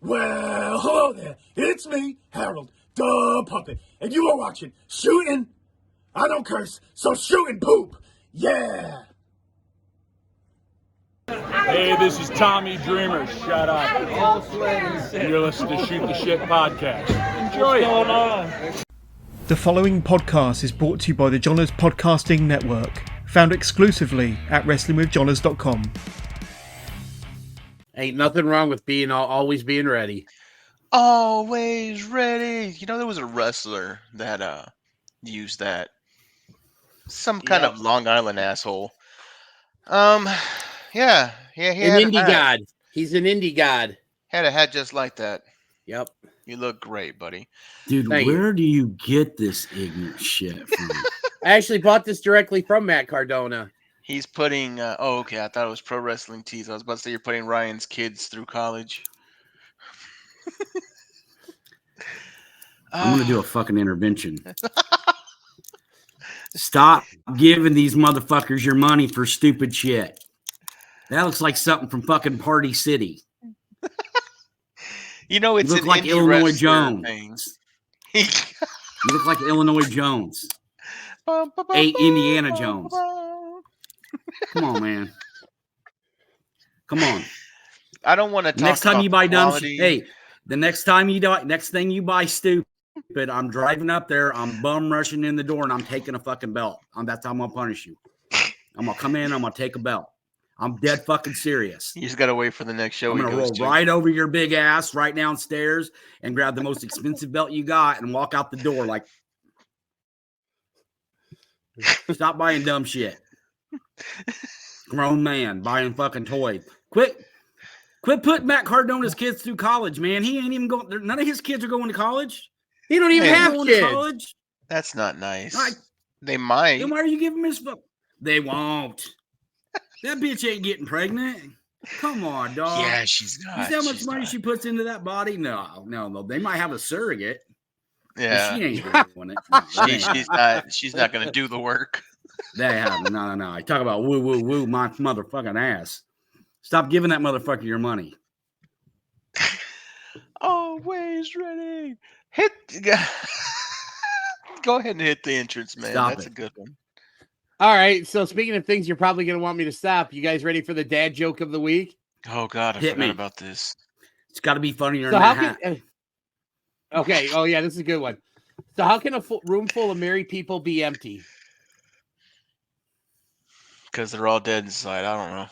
Well, hello there. It's me, Harold, the puppet, and you are watching Shooting. I don't curse, so shooting poop. Yeah. Hey, this is Tommy Dreamer. Shut up. And you're listening to Shoot the Shit podcast. Enjoy it. The following podcast is brought to you by the Johners Podcasting Network, found exclusively at WrestlingWithJohners.com. Ain't nothing wrong with always being ready. Always ready. You know, there was a wrestler that used that. Some kind of Long Island asshole. Yeah. He An had indie god. He's an indie god. Had a hat just like that. Yep. You look great, buddy. Dude, where do you get this ignorant shit from? I actually bought this directly from Matt Cardona. He's putting okay, I thought it was Pro Wrestling Tees. I was about to say you're putting Ryan's kids through college. I'm gonna do a fucking intervention. Stop giving these motherfuckers your money for stupid shit. That looks like something from fucking Party City. You know, it's you look like Illinois Jones. You look like Illinois Jones. 8 Indiana Jones. Come on, man. Come on. I don't want to talk next time about you buy dumb quality. shit. Hey, the next thing you buy stupid, I'm driving up there, I'm bum rushing in the door, and I'm taking a fucking belt. That's how I'm gonna punish you. I'm gonna come in, I'm gonna take a belt. I'm dead fucking serious. You just gotta wait for the next show. I'm gonna roll right over your big ass, right downstairs, and grab the most expensive belt you got and walk out the door like, stop buying dumb shit. Grown man buying fucking toys. Quit putting Matt Cardona's kids through college, man. He ain't even going. None of his kids are going to college. He don't even have going kids. to college. That's not nice. Like, they might. Then why are you giving him his? They won't. That bitch ain't getting pregnant. Come on, dog. Yeah, she's not. You see how much money she puts into that body? No. They might have a surrogate. Yeah, but she ain't doing it. She's not going to do the work. They have no. I talk about woo my motherfucking ass. Stop giving that motherfucker your money. Always ready. Go ahead and hit the entrance, man. That's a good one. All right. So speaking of things you're probably going to want me to stop, you guys ready for the dad joke of the week? Oh, God. I forgot about this. It's got to be funnier than that. Okay. Oh, yeah. This is a good one. So how can a room full of married people be empty? Because they're all dead inside. I don't know.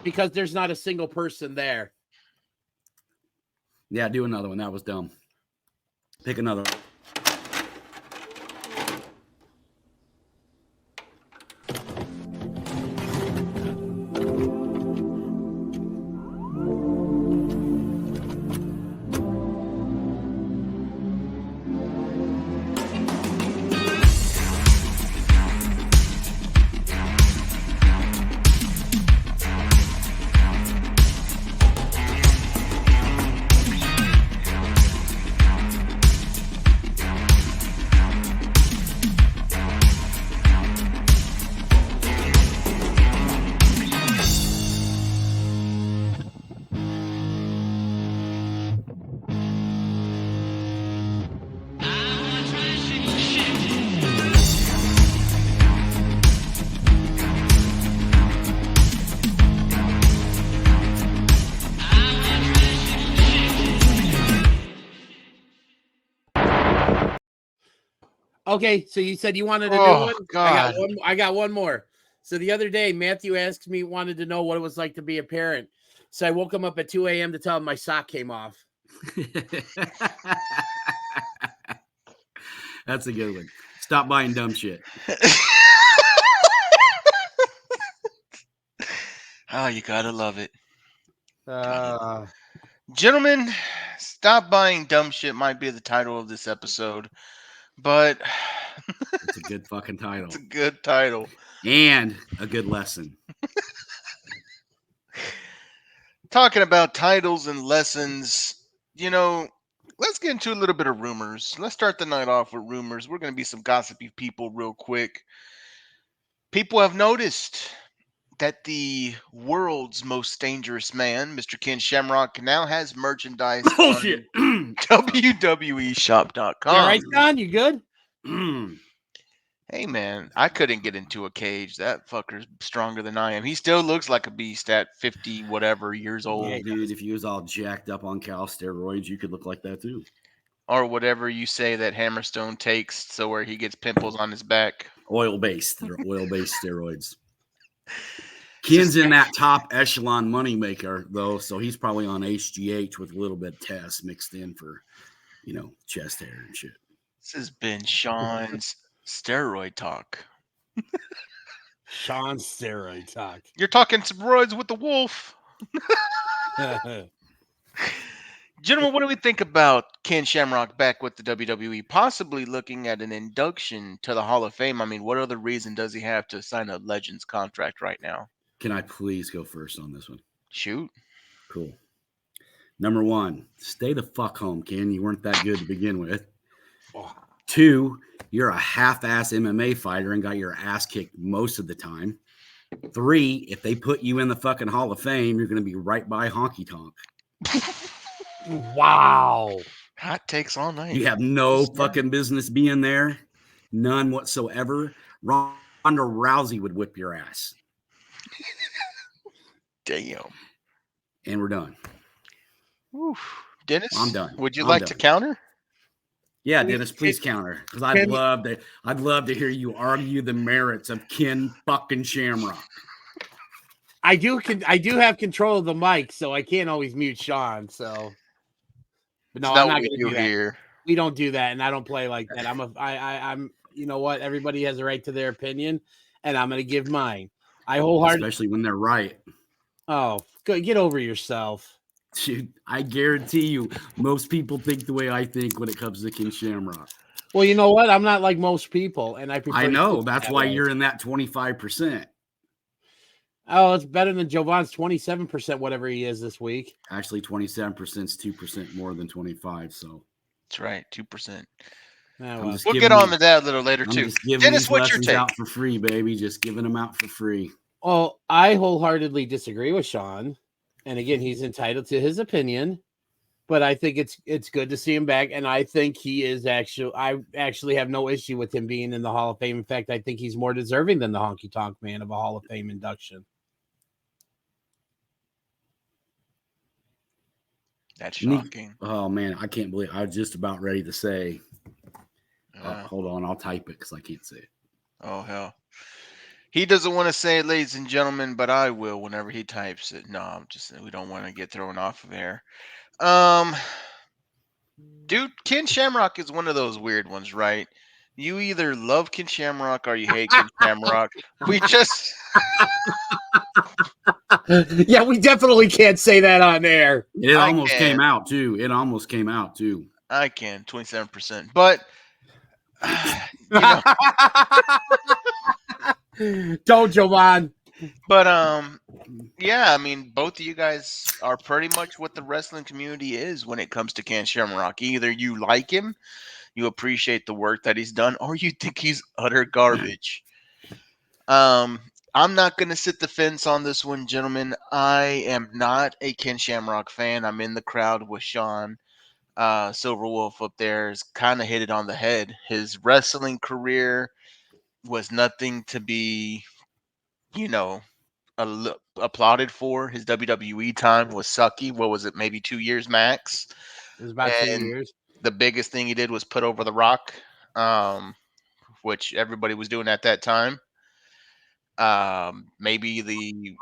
Because there's not a single person there. Yeah, do another one. That was dumb. Pick another one. Okay, so you said you wanted a new one? God. I got one more. So the other day, Matthew wanted to know what it was like to be a parent. So I woke him up at 2 a.m. to tell him my sock came off. That's a good one. Stop buying dumb shit. Oh, you gotta love it. Gentlemen, stop buying dumb shit might be the title of this episode. But it's a good fucking title. It's a good title. And a good lesson. Talking about titles and lessons, you know, let's get into a little bit of rumors. Let's start the night off with rumors. We're going to be some gossipy people real quick. People have noticed that the world's most dangerous man, Mr. Ken Shamrock, now has merchandise Bullshit. on WWEshop.com. You all right, John? You good? Hey man, I couldn't get into a cage. That fucker's stronger than I am. He still looks like a beast at 50 whatever years old. Well, dude, if you was all jacked up on cow steroids, you could look like that too. Or whatever you say that Hammerstone takes, so where he gets pimples on his back. Oil-based. They're oil-based steroids. Ken's in that top echelon moneymaker, though, so he's probably on HGH with a little bit of test mixed in for, chest hair and shit. This has been Sean's steroid talk. Sean's steroid talk. You're talking steroids with the wolf. Gentlemen, what do we think about Ken Shamrock back with the WWE, possibly looking at an induction to the Hall of Fame? I mean, what other reason does he have to sign a Legends contract right now? Can I please go first on this one? Shoot. Cool. Number one, stay the fuck home, Ken. You weren't that good to begin with. 2, you're a half-ass MMA fighter and got your ass kicked most of the time. 3, if they put you in the fucking Hall of Fame, you're going to be right by Honky Tonk. Wow. Hot takes all night. You have no fucking business being there. None whatsoever. Ronda Rousey would whip your ass. Damn. And we're done. Oof. Dennis, I'm done. Would you I'm like done. to counter? Yeah, Dennis, please counter. Because I'd love to hear you argue the merits of Ken fucking Shamrock. I do have control of the mic, so I can't always mute Sean. So, but no, I'm not going to do that. Here. We don't do that, and I don't play like that. I'm. You know what? Everybody has a right to their opinion, and I'm going to give mine. I wholeheartedly, especially when they're right. Oh, good. Get over yourself. Dude, I guarantee you, most people think the way I think when it comes to Ken Shamrock. Well, you know what? I'm not like most people, and I prefer. I know that's why you're in that 25%. Oh, it's better than Jovan's 27%, whatever he is this week. Actually, 27% is 2% more than 25. So that's right, 2%. Well. We'll get on to that a little later too. Dennis, what's your take? Out for free, baby. Just giving them out for free. Well, I wholeheartely disagree with Sean, and again, he's entitled to his opinion. But I think it's good to see him back, and I think he is actually. I actually have no issue with him being in the Hall of Fame. In fact, I think he's more deserving than the Honky Tonk Man of a Hall of Fame induction. That's shocking. Oh man, I can't believe I was just about ready to say. Hold on, I'll type it because I can't say it. Oh hell, he doesn't want to say it, ladies and gentlemen, but I will whenever he types it. No, we don't want to get thrown off of air. Dude, Ken Shamrock is one of those weird ones, right? You either love Ken Shamrock or you hate Ken Shamrock. We just. Yeah, we definitely can't say that on air. It almost came out too. I can 27%, but don't, Jovan. But yeah, I mean, both of you guys are pretty much what the wrestling community is when it comes to Ken Shamrock. Either you like him, you appreciate the work that he's done, or you think he's utter garbage. I'm not going to sit the fence on this one, gentlemen. I am not a Ken Shamrock fan. I'm in the crowd with Sean. Silver Wolf up there has kind of hit it on the head. His wrestling career was nothing to be, applauded for. His WWE time was sucky. What was it? Maybe 2 years max. It was about 2 years. The biggest thing he did was put over The Rock, which everybody was doing at that time. Maybe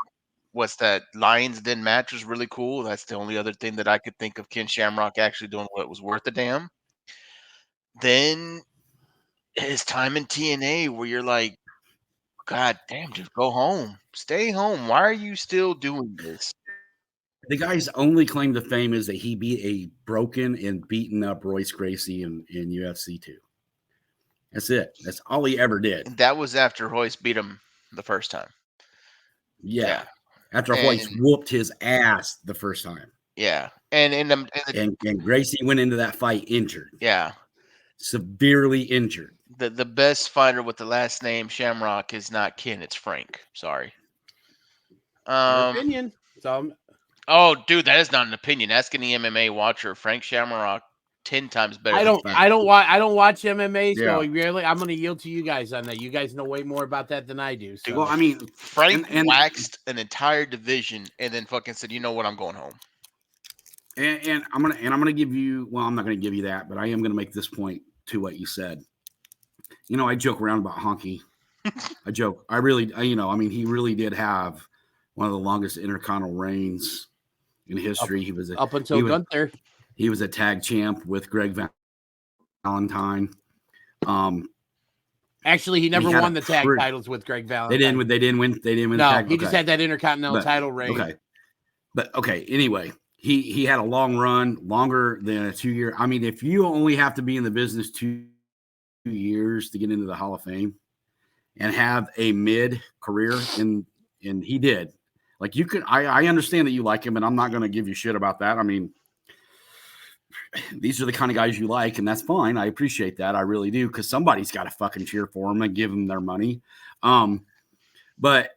what's that? Lions Den match was really cool. That's the only other thing that I could think of Ken Shamrock actually doing what was worth a damn. Then his time in TNA, where you're like, God damn, just go home. Stay home. Why are you still doing this? The guy's only claim to fame is that he beat a broken and beaten up Royce Gracie in UFC 2. That's it. That's all he ever did. And that was after Royce beat him the first time. Yeah. After Royce whooped his ass the first time. Yeah. And Gracie went into that fight injured. Yeah. Severely injured. The best fighter with the last name Shamrock is not Ken, it's Frank. Sorry. Your opinion. So, Oh, dude, that is not an opinion. Ask any MMA watcher. Frank Shamrock, 10 times better. I don't watch MMA, so Yeah. really, I'm going to yield to you guys on that. You guys know way more about that than I do. So. Well, I mean, Frank and waxed an entire division and then fucking said, "You know what? I'm going home." And I'm gonna give you. Well, I'm not gonna give you that, but I am gonna make this point to what you said. You know, I joke around about Honky. I joke. I mean, he really did have one of the longest intercontinental reigns in history. He was up until Gunther. He was a tag champ with Greg Valentine. Actually, he never won the tag titles with Greg Valentine. They didn't win. No, he just had that intercontinental title reign. Okay. Anyway, he had a long run, longer than a 2 year. I mean, if you only have to be in the business 2 years to get into the Hall of Fame and have a mid career, and he did. Like, you could, I understand that you like him, and I'm not going to give you shit about that. I mean, these are the kind of guys you like, and that's fine. I appreciate that. I really do, because somebody's got to fucking cheer for them and give them their money. But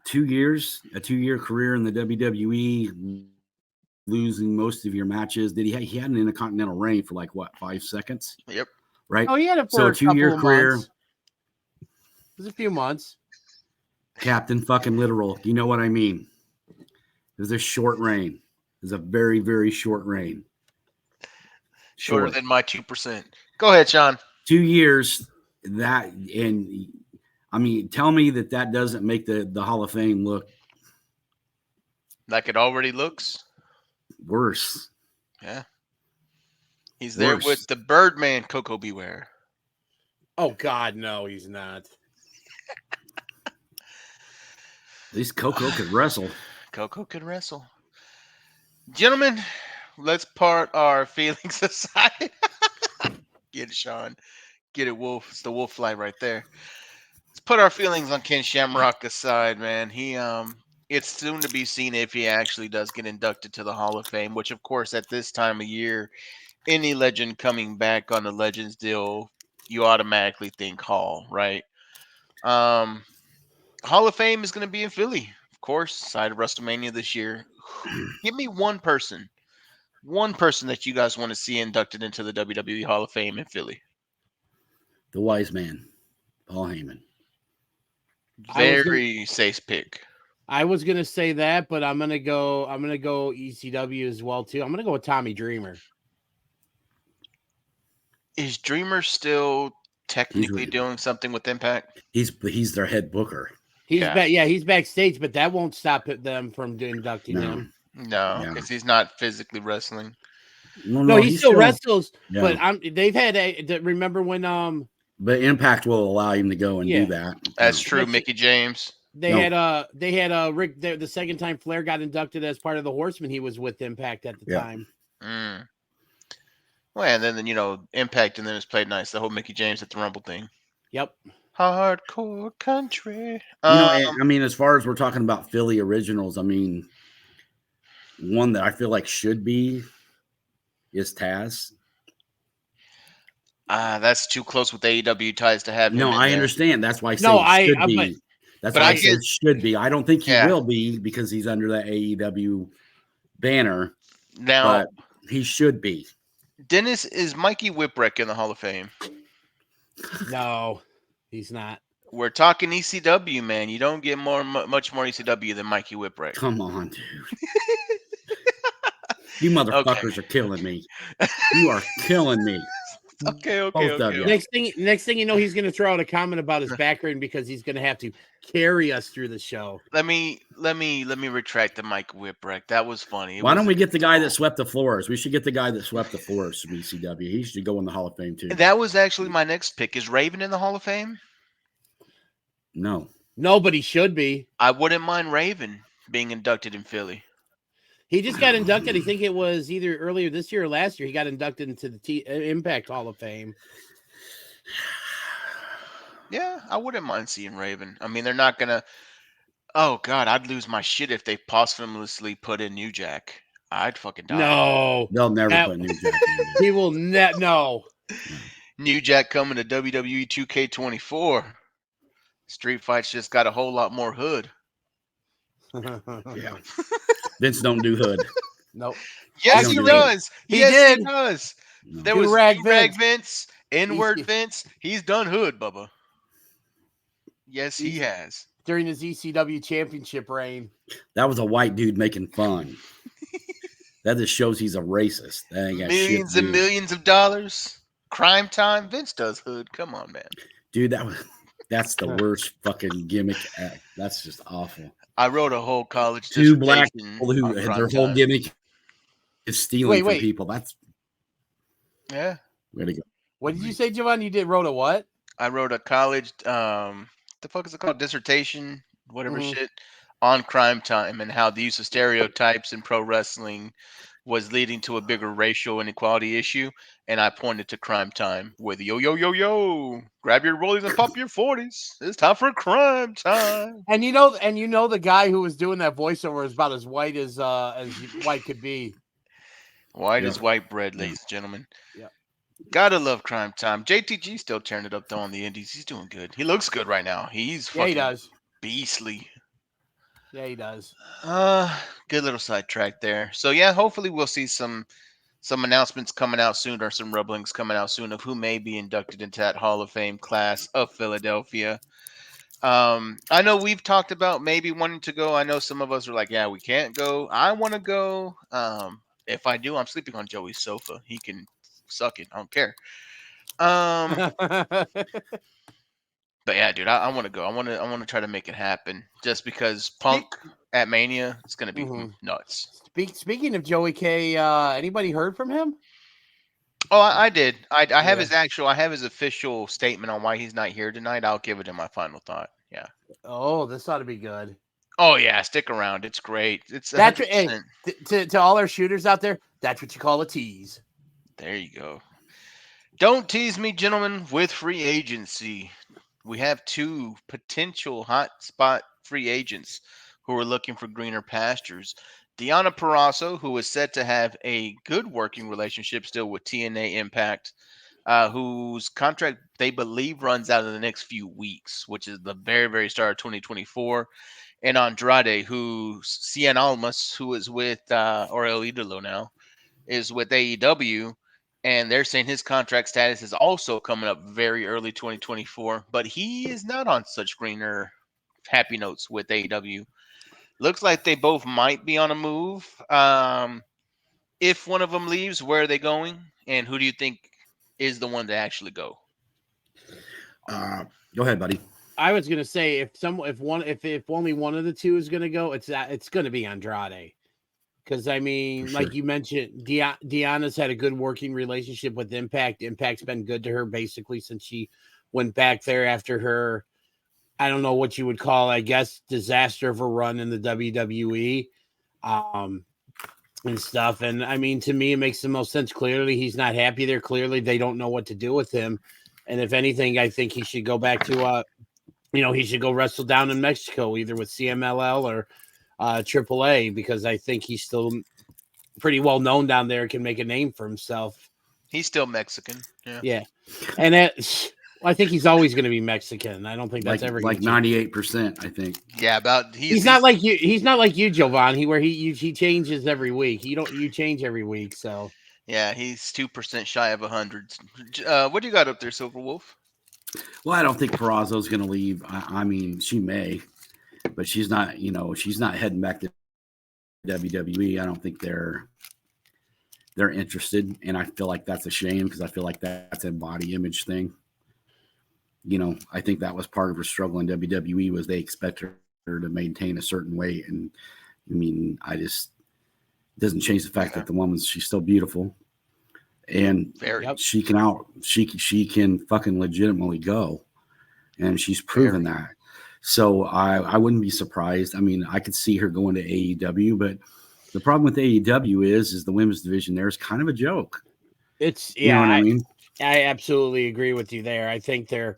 2 years, a 2 year career in the WWE, losing most of your matches. He had an intercontinental reign for like what, 5 seconds? Yep. Right. Oh, he had it for a 2 year career. Months. It was a few months. Captain fucking literal. You know what I mean? It was a short reign. It was a very, very short reign. Shorter than my 2%. Go ahead, Sean. 2 years. That, and I mean, tell me that doesn't make the Hall of Fame look like it already looks worse. Yeah. He's there with the Birdman, Coco Beware. Oh, God, no, he's not. At least Coco could wrestle. Coco could wrestle. Gentlemen, let's part our feelings aside. Get it, Sean. Get it, Wolf. It's the Wolf flight right there. Let's put our feelings on Ken Shamrock aside, man. It's soon to be seen if he actually does get inducted to the Hall of Fame, which, of course, at this time of year, any legend coming back on the Legends deal, you automatically think Hall, right? Hall of Fame is going to be in Philly, of course, side of WrestleMania this year. Give me one person that you guys want to see inducted into the WWE Hall of Fame in Philly. The wise man, Paul Heyman. Very safe pick. I was gonna say that, but I'm gonna go ECW as well too. I'm gonna go with Tommy Dreamer. Is Dreamer still technically doing something with Impact? He's their head booker. He's backstage, but that won't stop them from inducting him. No, because he's not physically wrestling. No, he still wrestles. Yeah. But they've had remember when But Impact will allow him to go and do that. That's true, Mickey James. They had Rick the second time Flair got inducted as part of the Horsemen. He was with Impact at the time. Well, and then Impact, and then it's played nice. The whole Mickey James at the Rumble thing. Yep. Hardcore country. I mean, as far as we're talking about Philly originals, I mean, one that I feel like should be is Taz. That's too close with AEW ties to have him. No, I understand. That's why I say it should be. That's why I say it should be. I don't think he will be because he's under that AEW banner. Now, but he should be. Dennis, is Mikey Whipwreck in the Hall of Fame? No, he's not. We're talking ECW, man. You don't get much more ECW than Mikey Whipwreck. Come on, dude. You motherfuckers are killing me. You are killing me. Okay. Next thing you know, he's going to throw out a comment about his background because he's going to have to carry us through the show. Let me retract the Mike Whipwreck. That was funny. Why don't we get the guy that swept the floors? We should get the guy that swept the floors from ECW. He should go in the Hall of Fame too. That was actually my next pick. Is Raven in the Hall of Fame? No, but he should be. I wouldn't mind Raven being inducted in Philly. He just got inducted. I think it was either earlier this year or last year. He got inducted into the Impact Hall of Fame. Yeah, I wouldn't mind seeing Raven. I mean, they're not going to – oh, God, I'd lose my shit if they posthumously put in New Jack. I'd fucking die. No. They'll never put New Jack in. He will no. New Jack coming to WWE 2K24. Street Fights just got a whole lot more hood. Yeah. Vince don't do hood. Nope. Yes, He he don't do that. does. He Yes, did. he does. No. There was Do-rag do-rag Vince. Vince, N-word He's- Vince. He's done hood, Bubba. Yes, he He's- has. During his ECW championship reign. That was a white dude making fun. That just shows he's a racist. That ain't got shit Millions to and do. millions of dollars. Crime time. Vince does hood. Come on, man. Dude, that's the worst fucking gimmick act. That's just awful. I wrote a whole college Two black dissertation people who on their Crime whole Time. gimmick is stealing from Wait. people. That's Yeah, way to go. What did you say, Giovanni? You did wrote a what? I wrote a college the fuck is it called, dissertation, whatever Mhm. shit, on Crime Time and how the use of stereotypes in pro wrestling was leading to a bigger racial inequality issue. And I pointed to Crime Time with yo, grab your rollies and pop your 40s. It's time for Crime Time. And you know the guy who was doing that voiceover is about as white as white could be. White Yeah. is white bread, Yeah. ladies and gentlemen. Yeah. Gotta love Crime Time. JTG still tearing it up though on the indies. He's doing good. He looks good right now. He's Yeah, he fucking does. beastly. Yeah, he does. Good little sidetrack there. So yeah, hopefully we'll see some announcements coming out soon, or some rumblings coming out soon of who may be inducted into that Hall of Fame class of Philadelphia. I know we've talked about maybe wanting to go. I know some of us are like, yeah, we can't go. I want to go. If I do, I'm sleeping on Joey's sofa. He can suck it. I don't care. But yeah, dude, I want to go. I want to try to make it happen. Just because Punk at Mania is gonna be nuts. Speaking of Joey K, anybody heard from him? Oh, I did. I have Yeah. I have his official statement on why he's not here tonight. I'll give it in my final thought. Yeah. Oh, this ought to be good. Oh yeah, stick around. It's great. It's That's 100%. to all our shooters out there. That's what you call a tease. There you go. Don't tease me, gentlemen, with free agency. We have two potential hot spot free agents who are looking for greener pastures. Deonna Purrazzo, who is said to have a good working relationship still with TNA Impact, whose contract they believe runs out in the next few weeks, which is the very, very start of 2024. And Andrade, who's Cien Almas, who is with, or El Idolo now, is with AEW. And they're saying his contract status is also coming up very early 2024, but he is not on such greener happy notes with AEW. Looks like they both might be on a move. If one of them leaves, where are they going? And who do you think is the one to actually go? Go ahead, buddy. I was gonna say if only one of the two is gonna go, it's gonna be Andrade. Because I mean, For like sure. you mentioned, Deanna's had a good working relationship with Impact. Impact's been good to her basically since she went back there after her, I don't know what you would call, I guess, disaster of a run in the WWE, and stuff. And I mean, to me, it makes the most sense. Clearly, he's not happy there. Clearly, they don't know what to do with him. And if anything, I think he should go back to, he should go wrestle down in Mexico, either with CMLL or AAA, because I think he's still pretty well known down there, can make a name for himself. He's still Mexican. Yeah. And I think he's always going to be Mexican. I don't think that's ever like 98%. I think. Yeah, about he's not like you. He's not like you, Giovanni, where he changes every week. You change every week. So yeah, he's 2% shy of 100. What do you got up there, Silver Wolf? Well, I don't think Purrazzo's going to leave. I mean, she may, but she's not. She's not heading back to WWE. I don't think they're interested, and I feel like that's a shame because I feel like that's a body image thing. I think that was part of her struggle in WWE was they expect her to maintain a certain weight, and I mean, it doesn't change the fact that the woman's she's still beautiful, and she can fucking legitimately go, and she's proven that. So I wouldn't be surprised. I mean, I could see her going to AEW, but the problem with AEW is the women's division there is kind of a joke. You know what I mean? I absolutely agree with you there. I think their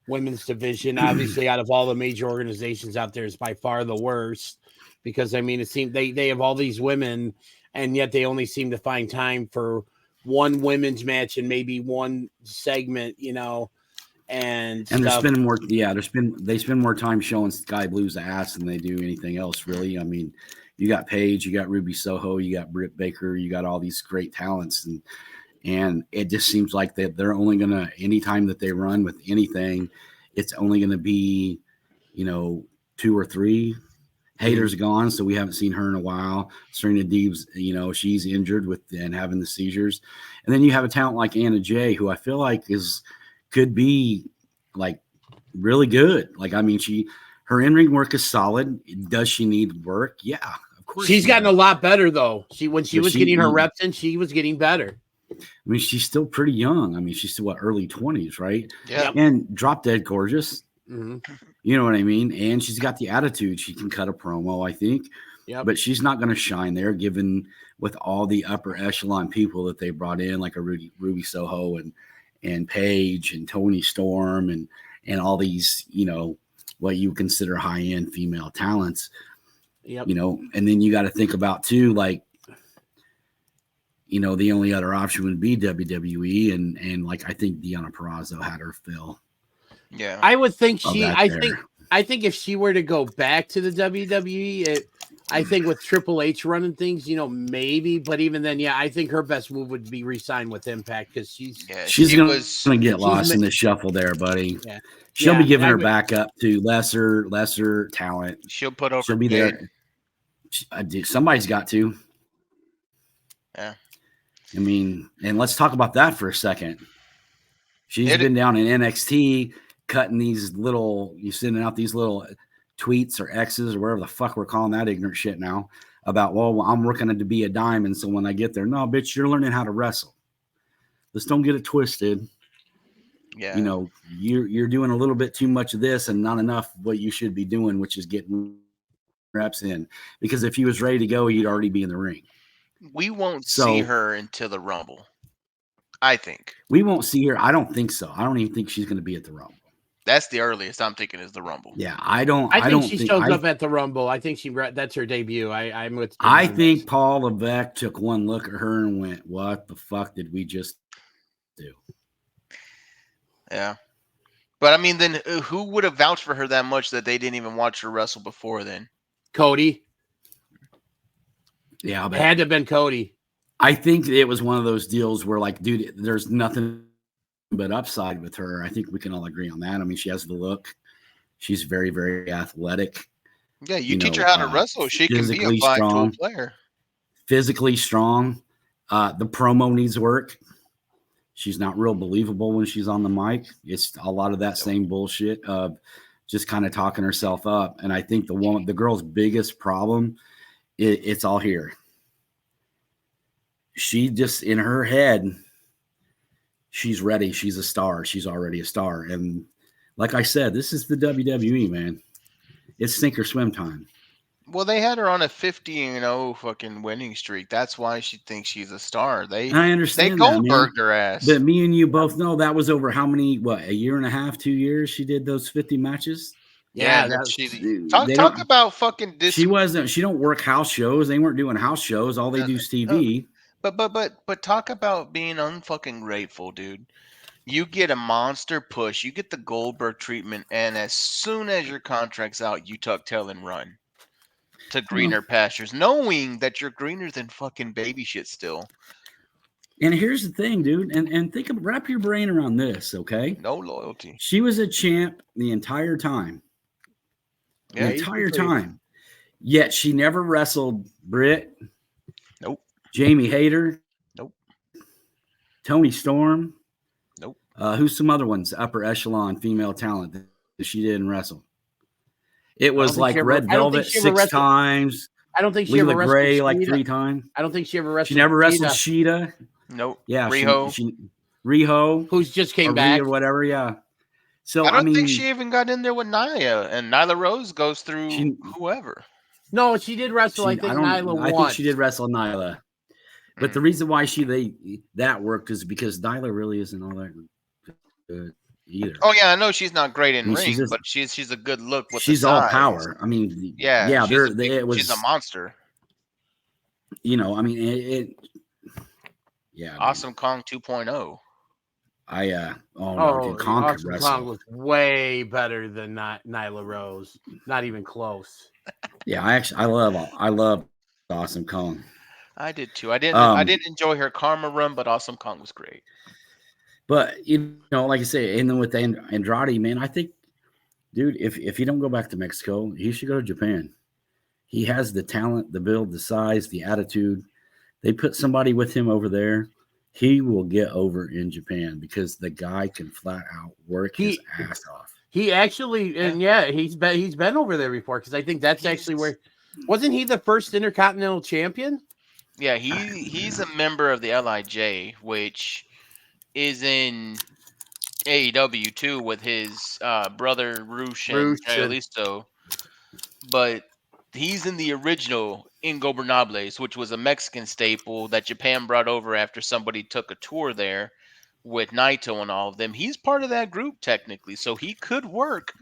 women's division, obviously, out of all the major organizations out there, is by far the worst. Because I mean, it seems they have all these women, and yet they only seem to find time for one women's match and maybe one segment, and they're stuff. spending more. Yeah, they spend more time showing Sky Blue's ass than they do anything else. Really, I mean, you got Paige, you got Ruby Soho, you got Britt Baker, you got all these great talents, and it just seems like that they're only gonna anytime that they run with anything, it's only gonna be, 2 or 3. Hater's gone, so we haven't seen her in a while. Serena Deeb's, she's injured and having the seizures. And then you have a talent like Anna Jay, who I feel like could be like really good. Like, I mean, her in-ring work is solid. Does she need work? Yeah, of course. She's gotten a lot better though. When she was getting her reps in, she was getting better. I mean, she's still pretty young. I mean, she's still early 20s, right? Yeah. And drop dead gorgeous. Mm-hmm. You know what I mean? And she's got the attitude. She can cut a promo, I think. Yep. But she's not going to shine there, given with all the upper echelon people that they brought in, like a Ruby Soho and Paige and Toni Storm and all these, what you consider high-end female talents. Yep. And then you got to think about too, like, the only other option would be WWE, and like I think Deonna Purrazzo had her fill. Yeah, I would think I think if she were to go back to the WWE, I think with Triple H running things, maybe. But even then, I think her best move would be re-sign with Impact because she's going to get lost in the shuffle there, buddy. Yeah. She'll be giving her back up to lesser talent. She'll put over. She'll be there. Somebody's got to. Yeah. I mean, and let's talk about that for a second. She's been down in NXT cutting these sending out these little tweets or X's or whatever the fuck we're calling that ignorant shit now about, well, I'm working to be a diamond. So when I get there, no, bitch, you're learning how to wrestle. Let's don't get it twisted. Yeah. You're doing a little bit too much of this and not enough what you should be doing, which is getting reps in. Because if he was ready to go, he'd already be in the ring. We won't see her until the Rumble. I think. We won't see her. I don't think so. I don't even think she's going to be at the Rumble. That's the earliest I'm thinking is the Rumble. Yeah, I think she shows up at the Rumble. I think that's her debut. I'm with. I think Paul Levesque took one look at her and went, "What the fuck did we just do?" Yeah, but I mean, then who would have vouched for her that much that they didn't even watch her wrestle before then? Cody. Yeah, it had to have been Cody. I think it was one of those deals where, like, dude, there's nothing but upside with her. I think we can all agree on that. I mean, she has the look. She's very, very athletic. Yeah, you teach her how to wrestle. She can be a 5-tool player. Physically strong. The promo needs work. She's not real believable when she's on the mic. It's a lot of that same bullshit of just kind of talking herself up. And I think the girl's biggest problem, it's all here. She just, in her head, she's ready. She's a star. She's already a star. And like I said, this is the WWE, man. It's sink or swim time. Well, they had her on a 50-0 fucking winning streak. That's why she thinks she's a star. I understand. They Goldberged her ass. But me and you both know that was over how many? What, a year and a half, 2 years? She did those 50 matches. Yeah, talk about fucking. She don't work house shows. They weren't doing house shows. All they do is TV. But talk about being unfucking grateful, dude. You get a monster push. You get the Goldberg treatment, and as soon as your contract's out, you tuck tail and run to greener pastures, knowing that you're greener than fucking baby shit still. And here's the thing, dude, and wrap your brain around this, okay? No loyalty. She was a champ the entire time. Yeah, the entire time. Yet she never wrestled Britt. Nope. Jamie Hayter. Nope. Toni Storm. Nope. Who's some other ones? Upper echelon female talent that she didn't wrestle. It was like Red Velvet 6 times. I don't think she ever wrestled Gray Sheeta. like 3 times. I don't think she ever wrestled. She never wrestled Sheeta. Nope. Yeah. Riho. Riho. Who's just came back. Or whatever, yeah. So I don't think she even got in there with Nia, and Nyla Rose goes through whoever. No, she did wrestle. I think Nyla won. I think she did wrestle Nyla. But the reason why that worked is because Nyla really isn't all that good either. Oh yeah, I know she's not great in ring, but she's a good look. She's all power. I mean, yeah. She's a monster. I mean, yeah. Awesome Kong 2.0. Kong could Awesome wrestle. Kong was way better than Nyla Rose. Not even close. Yeah, I love Awesome Kong. I did too. I didn't enjoy her Karma run, but Awesome Kong was great. But like I say, and then with Andrade, man, I think, dude, if you don't go back to Mexico, he should go to Japan. He has the talent, the build, the size, the attitude. They put somebody with him over there, he will get over in Japan because the guy can flat out work his ass off. He actually, and he's been over there before because I think that's actually where wasn't he the first Intercontinental Champion? Yeah, he's a member of the LIJ, which is in AEW too with his brother Rush and Listo. But he's in the original Ingobernables, which was a Mexican staple that Japan brought over after somebody took a tour there with Naito and all of them. He's part of that group technically, so he could work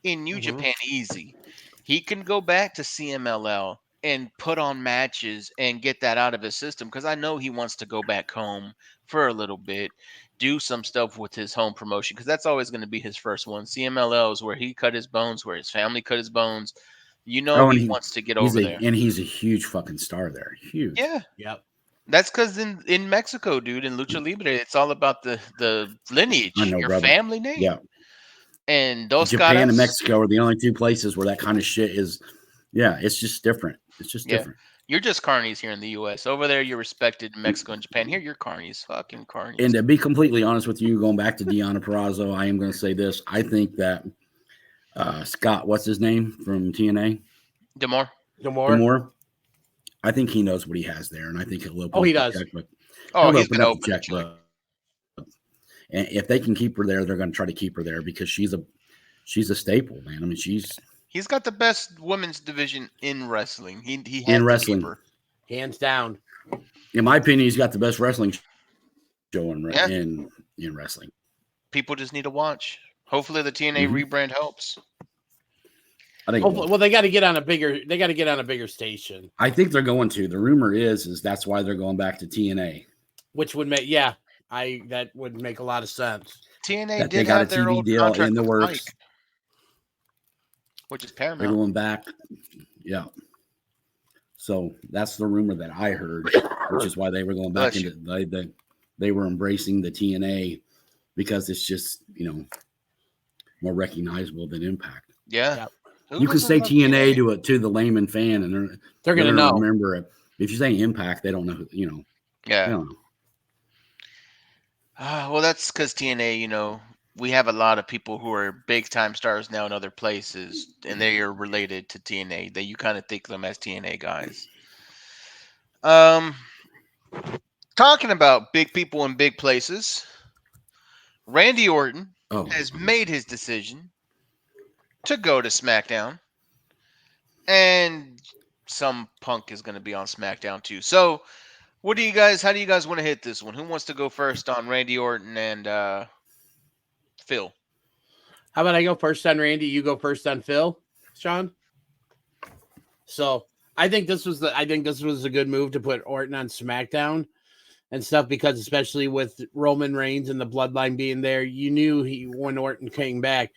in New Japan easy. He can go back to CMLL and put on matches and get that out of his system because I know he wants to go back home for a little bit, do some stuff with his home promotion because that's always going to be his first one. CMLL is where he cut his bones, where his family cut his bones. He wants to get over there. And he's a huge fucking star there. Huge. Yeah. Yep. That's because in Mexico, dude, in Lucha Libre, it's all about the lineage, your family name. Yeah. And those Japan and Mexico are the only two places where that kind of shit is. Yeah, it's just different. It's just different. You're just carnies here in the U.S. Over there, you're respected in Mexico and Japan. Here, you're carnies. Fucking carnies. And to be completely honest with you, going back to Deonna Purrazzo, I am going to say this. I think that Scott, what's his name from TNA? D'Amore. I think he knows what he has there, and I think he'll open. Oh, he does. He's been open. And if they can keep her there, they're going to try to keep her there because she's a staple, man. I mean, he's got the best women's division in wrestling. He in wrestling, hands down. In my opinion, he's got the best wrestling show in wrestling. People just need to watch. Hopefully, the TNA rebrand helps. I think. Well, they got to get on a bigger station. I think they're going to. The rumor is that's why they're going back to TNA, which would make that would make a lot of sense. TNA did have their old deal in the works, which is Paramount. They're going back, yeah. So that's the rumor that I heard, which is why they were going back into they were embracing the TNA because it's just more recognizable than Impact. Yeah. You can say TNA to the layman fan, and they're going to know. Remember it. If you say Impact, they don't know. Yeah. They don't know. Well, that's because TNA. We have a lot of people who are big time stars now in other places, and they are related to TNA. That you kind of think of them as TNA guys. Talking about big people in big places, Randy Orton has made his decision to go to SmackDown, and some Punk is going to be on SmackDown too. So, how do you guys want to hit this one? Who wants to go first on Randy Orton and Phil? How about I go first on Randy? You go first on Phil, Sean. So I think this was a good move to put Orton on SmackDown and stuff because especially with Roman Reigns and the Bloodline being there, you knew when Orton came back.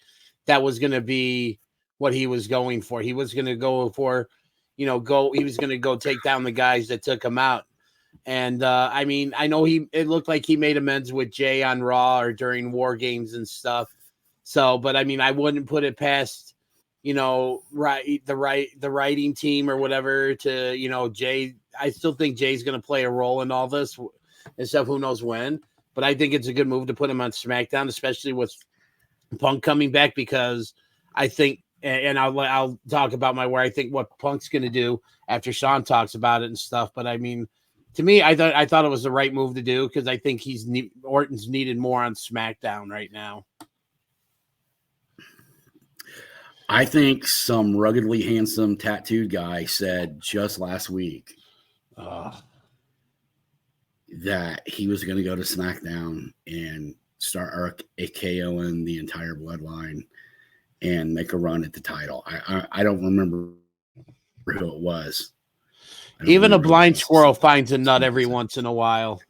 That was going to be what he was going for. He was going to go for, he was going to go take down the guys that took him out. And I know it looked like he made amends with Jay on Raw or during War Games and stuff. So, but I wouldn't put it past, the writing team or whatever to, Jay. I still think Jay's going to play a role in all this and stuff. Who knows when? But I think it's a good move to put him on SmackDown, especially with Punk coming back because I think, and I'll talk about where I think what Punk's going to do after Sean talks about it and stuff. But to me, I thought it was the right move to do because I think Orton's needed more on SmackDown right now. I think some ruggedly handsome tattooed guy said just last week that he was going to go to SmackDown and start KOing the entire bloodline and make a run at the title. I don't remember who it was. Even a blind squirrel finds a nut every once in a while.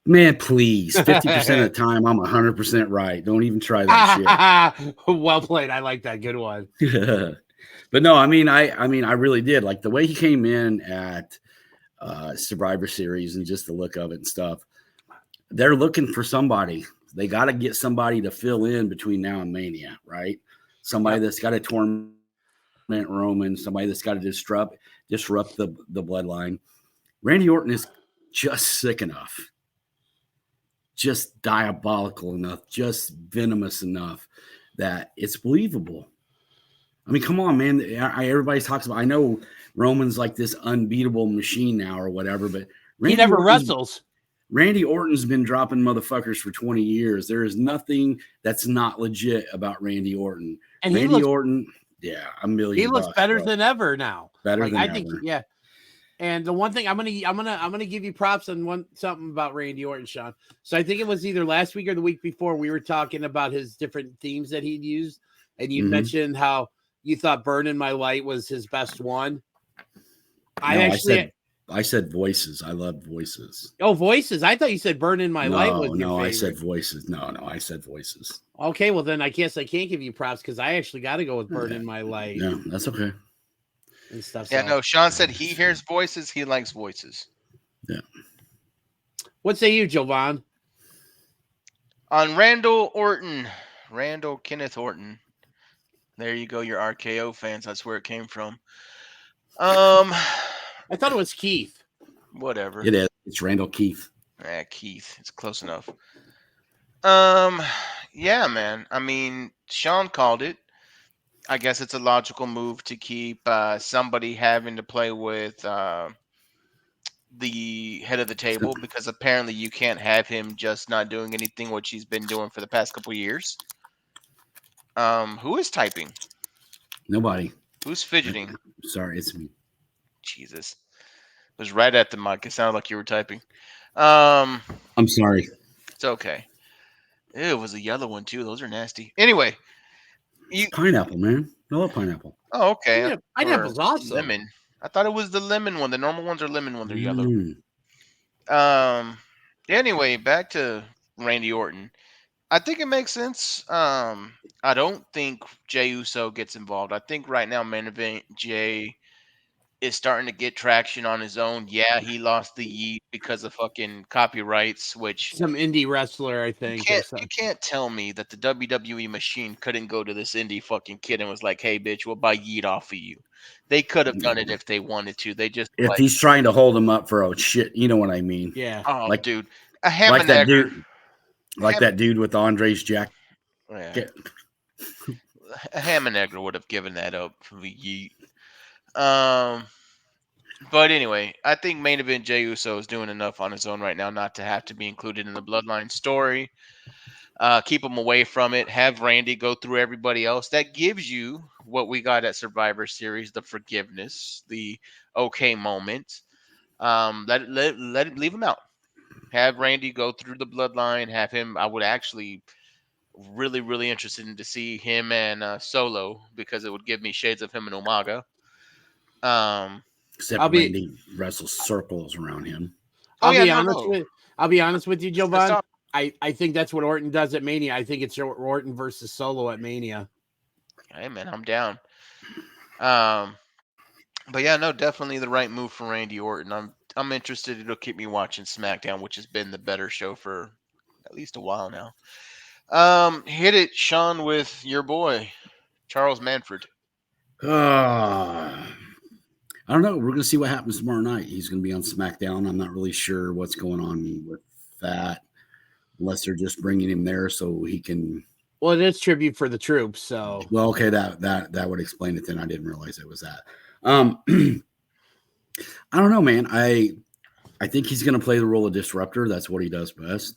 Man, please. 50% of the time, I'm 100% right. Don't even try that shit. Well played. I like that. Good one. But no, I mean, I really did like the way he came in at Survivor Series and just the look of it and stuff. They're looking for somebody. They got to get somebody to fill in between now and Mania, right? Somebody that's got to torment Roman, somebody that's got to disrupt the bloodline. Randy Orton is just sick enough, just diabolical enough, just venomous enough that it's believable. I mean, come on, man. Everybody talks about, I know Roman's like this unbeatable machine now or whatever, but he never wrestles. Randy Orton's been dropping motherfuckers for 20 years. There is nothing that's not legit about Randy Orton. And Randy Orton, yeah, $1 million. He looks better than ever now. Better than ever. think, yeah. And the one thing I'm gonna give you props on something about Randy Orton, Sean. So I think it was either last week or the week before we were talking about his different themes that he'd used, and you mentioned how you thought "Burning My Light" was his best one. I said voices. I love voices. Oh, voices. I thought you said "Burning My Light" was your favorite. I said voices. No, I said voices. Okay, well then I guess I can't give you props because I actually got to go with "Burning My Light." Yeah, that's okay. And stuff. Yeah, no. Sean said he hears voices. He likes voices. Yeah. What say you, Jovan? On Randall Kenneth Orton. There you go, your RKO fans. That's where it came from. I thought it was Keith. Whatever. It is. It's Randall Keith. Keith. It's close enough. Yeah, man. I mean, Sean called it. I guess it's a logical move to keep somebody having to play with the head of the table because apparently you can't have him just not doing anything which he's been doing for the past couple of years. Who is typing? Nobody. Who's fidgeting? Sorry, it's me. Jesus. It was right at the mic. It sounded like you were typing. I'm sorry. It's okay. Ew, it was a yellow one too. Those are nasty. Anyway. Pineapple, man. I love pineapple. Oh, okay. Yeah, pineapple's awesome. Lemon. I thought it was the lemon one. The normal ones are lemon when they're yellow. Anyway, back to Randy Orton. I think it makes sense. I don't think Jey Uso gets involved. I think right now main event Jey is starting to get traction on his own. Yeah, he lost the Yeet because of fucking copyrights, which some indie wrestler, I think. You can't tell me that the WWE machine couldn't go to this indie fucking kid and was like, "Hey, bitch, we'll buy Yeet off of you." They could have done it if they wanted to. They just if he's trying to hold him up for a shit, you know what I mean? Yeah. Oh, like, dude, a ham and egger. That dude with Andre's jacket. Yeah. A ham and egger would have given that up for the Yeet. But anyway, I think main event Jey Uso is doing enough on his own right now not to have to be included in the Bloodline story. Keep him away from it. Have Randy go through everybody else. That gives you what we got at Survivor Series: the forgiveness, the okay moment. Leave him out. Have Randy go through the Bloodline. Have him. I would actually really, really interested in to see him and Solo because it would give me shades of him and Umaga. Except Randy wrestles circles around him. I'll be honest with you, Jovan. I think that's what Orton does at Mania. I think it's Orton versus Solo at Mania. Hey man, I'm down. But yeah, no, definitely the right move for Randy Orton. I'm interested. It'll keep me watching SmackDown, which has been the better show for at least a while now. Hit it, Sean, with your boy Charles Manfred. I don't know. We're going to see what happens tomorrow night. He's going to be on SmackDown. I'm not really sure what's going on with that, unless they're just bringing him there so he can. Well, it is tribute for the troops, so. Well, okay, that would explain it. Then I didn't realize it was that. I don't know, man. I think he's going to play the role of disruptor. That's what he does best.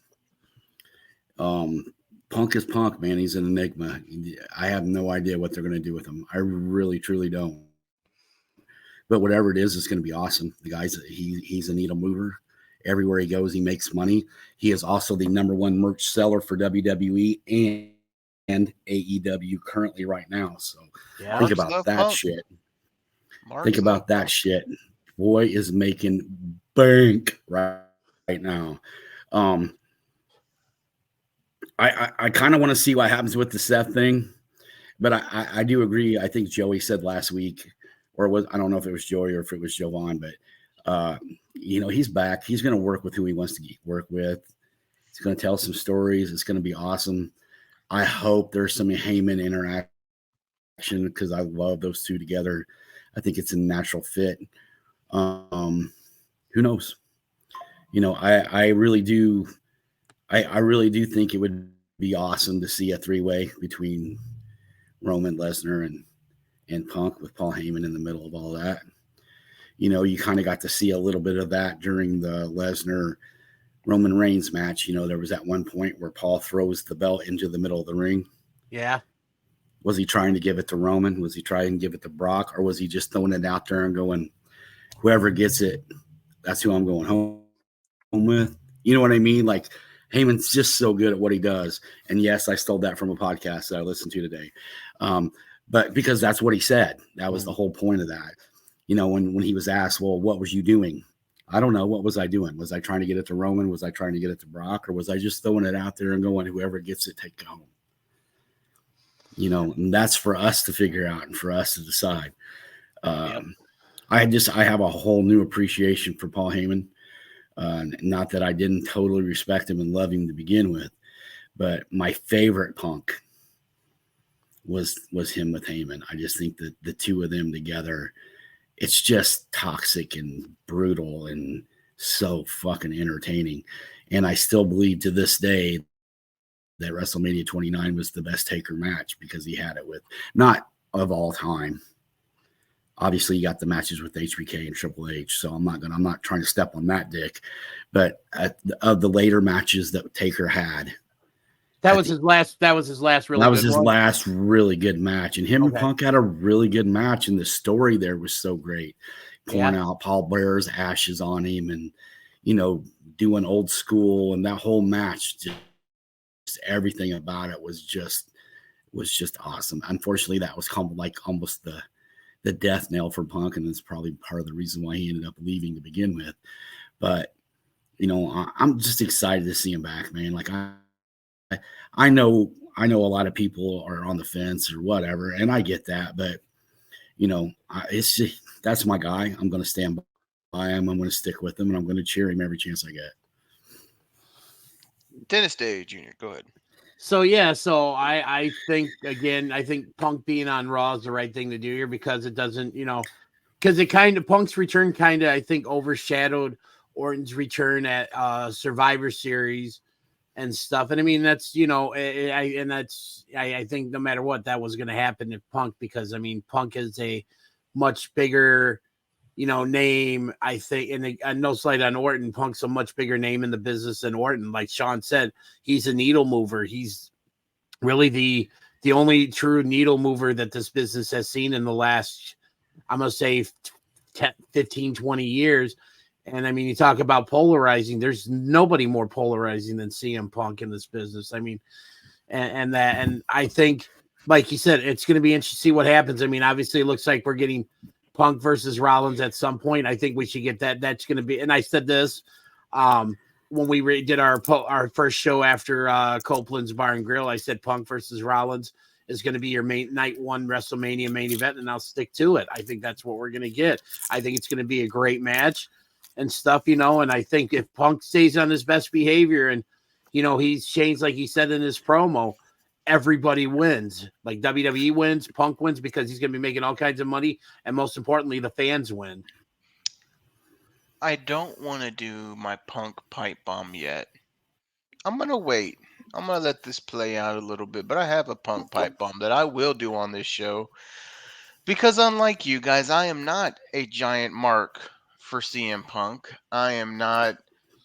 Punk is Punk, man. He's an enigma. I have no idea what they're going to do with him. I really, truly don't. But whatever it is, it's going to be awesome. The guy's he's a needle mover. Everywhere he goes, he makes money. He is also the #1 merch seller for WWE and AEW currently right now. So think about that shit. Think about that shit. Boy is making bank right now. I kind of want to see what happens with the Seth thing, but I do agree. I think Joey said last week, I don't know if it was Joey or if it was Jovan, but he's back. He's going to work with who he wants to work with. He's going to tell some stories. It's going to be awesome. I hope there's some Heyman interaction because I love those two together. I think it's a natural fit. Who knows? I really do. I really do think it would be awesome to see a three-way between Roman, Lesnar, and Punk with Paul Heyman in the middle of all that. You kind of got to see a little bit of that during the Lesnar Roman Reigns match. There was at one point where Paul throws the belt into the middle of the ring. Yeah. Was he trying to give it to Roman? Was he trying to give it to Brock? Or was he just throwing it out there and going, whoever gets it, that's who I'm going home with? You know what I mean? Like, Heyman's just so good at what he does. And yes, I stole that from a podcast that I listened to today. But because that's what he said. That was the whole point of that. When he was asked, well, what was you doing? I don't know. What was I doing? Was I trying to get it to Roman? Was I trying to get it to Brock? Or was I just throwing it out there and going, whoever gets it, take it home? And that's for us to figure out and for us to decide. I have a whole new appreciation for Paul Heyman. Not that I didn't totally respect him and love him to begin with, but my favorite Punk was him with Heyman. I just think that the two of them together, it's just toxic and brutal and so fucking entertaining. And I still believe to this day that WrestleMania 29 was the best Taker match because he had it with, not of all time. Obviously, you got the matches with HBK and Triple H, so I'm not trying to step on that dick. But of the later matches that Taker had, that was his last really good match. And him and Punk had a really good match, and the story there was so great. Pouring out Paul Bearer's ashes on him, and doing old school, and that whole match, just everything about it was just awesome. Unfortunately, that was almost the death knell for Punk, and it's probably part of the reason why he ended up leaving to begin with. But I'm just excited to see him back, man. Like I know a lot of people are on the fence or whatever, and I get that, but it's just, that's my guy. I'm going to stand by him. I'm going to stick with him, and I'm going to cheer him every chance I get. Dennis Day Jr., go ahead. So I think Punk being on Raw is the right thing to do here because it doesn't, because it Punk's return I think overshadowed Orton's return at Survivor Series and stuff. And I mean, that's, I think no matter what, that was going to happen if Punk, because I mean, Punk is a much bigger, name, I think, and no slight on Orton, Punk's a much bigger name in the business than Orton. Like Sean said, he's a needle mover. He's really the only true needle mover that this business has seen in the last, I'm going to say 10, 15, 20 years. And I mean, you talk about polarizing, there's nobody more polarizing than CM Punk in this business. I mean, and I think, like you said, it's going to be interesting to see what happens. I mean, obviously it looks like we're getting Punk versus Rollins at some point. I think we should get that. That's going to be, and I said this when we did our first show after Copeland's Bar and Grill. I said Punk versus Rollins is going to be your night one WrestleMania main event, and I'll stick to it. I think that's what we're going to get. I think it's going to be a great match and stuff, and I think if Punk stays on his best behavior and, he's changed, like he said in his promo, everybody wins. Like WWE wins, Punk wins because he's going to be making all kinds of money, and most importantly, the fans win. I don't want to do my Punk pipe bomb yet. I'm going to wait. I'm going to let this play out a little bit, but I have a Punk pipe bomb that I will do on this show because unlike you guys, I am not a giant mark for CM Punk. I am not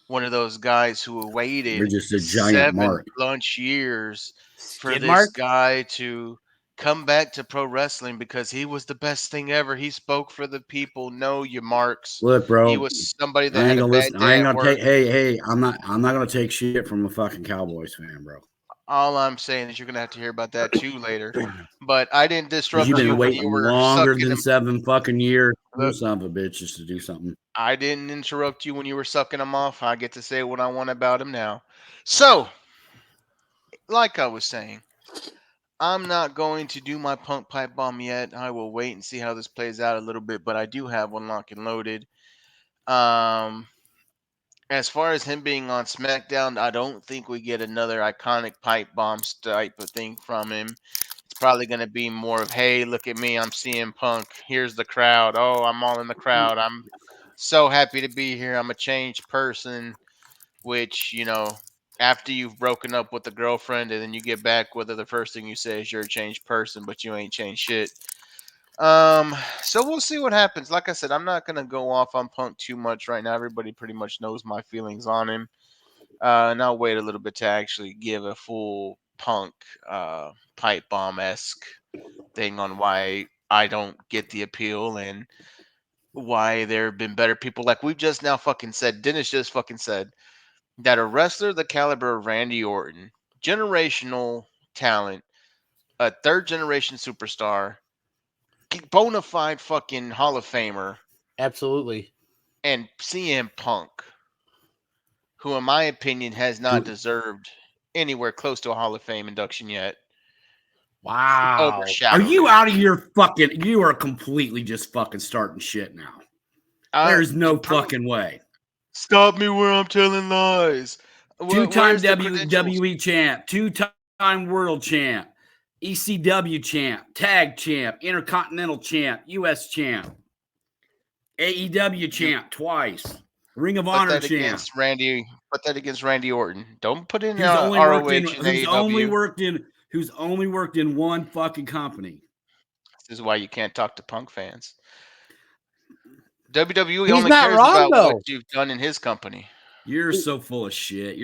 one of those guys who waited You're just a giant 7+ years for Skid this mark? guy to come back to pro wrestling because he was the best thing ever. He spoke for the people. No, you marks. Look, bro, he was somebody that I ain't had a gonna bad listen. day I ain't at gonna work. take. Hey, I'm not gonna take shit from a fucking Cowboys fan, bro. All I'm saying is you're gonna have to hear about that too later. But I didn't Because disrupt you've you been when waiting you were longer sucking than him. 7 fucking years. You Look, son of a bitch, just to do something. I didn't interrupt you when you were sucking him off. I get to say what I want about him now. So, like I was saying, I'm not going to do my punk pipe bomb yet. I will wait and see how this plays out a little bit, but I do have one lock and loaded. As far as him being on SmackDown, I don't think we get another iconic pipe bomb type of thing from him. It's probably going to be more of, hey, look at me, I'm CM Punk. Here's the crowd. Oh, I'm all in the crowd. I'm so happy to be here. I'm a changed person, which, after you've broken up with a girlfriend and then you get back with her, the first thing you say is you're a changed person, but you ain't changed shit. So we'll see what happens. Like I said, I'm not gonna go off on Punk too much right now. Everybody pretty much knows my feelings on him. And I'll wait a little bit to actually give a full Punk pipe bomb esque thing on why I don't get the appeal and why there have been better people. Like we've just now fucking said, Dennis just fucking said that a wrestler the caliber of Randy Orton, generational talent, a third generation superstar, bona fide fucking Hall of Famer, Absolutely. and CM Punk, who in my opinion has not deserved anywhere close to a Hall of Fame induction yet, Wow. Are overshadowed you it. out of your fucking? You are completely just fucking starting shit now. There's no fucking way. Stop me where I'm telling lies. Two-time Where's the credentials? WWE champ, two-time world champ, ECW champ, tag champ, intercontinental champ, US champ, AEW champ twice, Ring of Put Honor that champ. against Randy. Put that against Randy Orton. Don't put in Who's only ROH worked in and AEW. who's only worked in one fucking company. This is why you can't talk to Punk fans. WWE He's only not cares wrong, about though. what you've done in his company. You're so full of shit.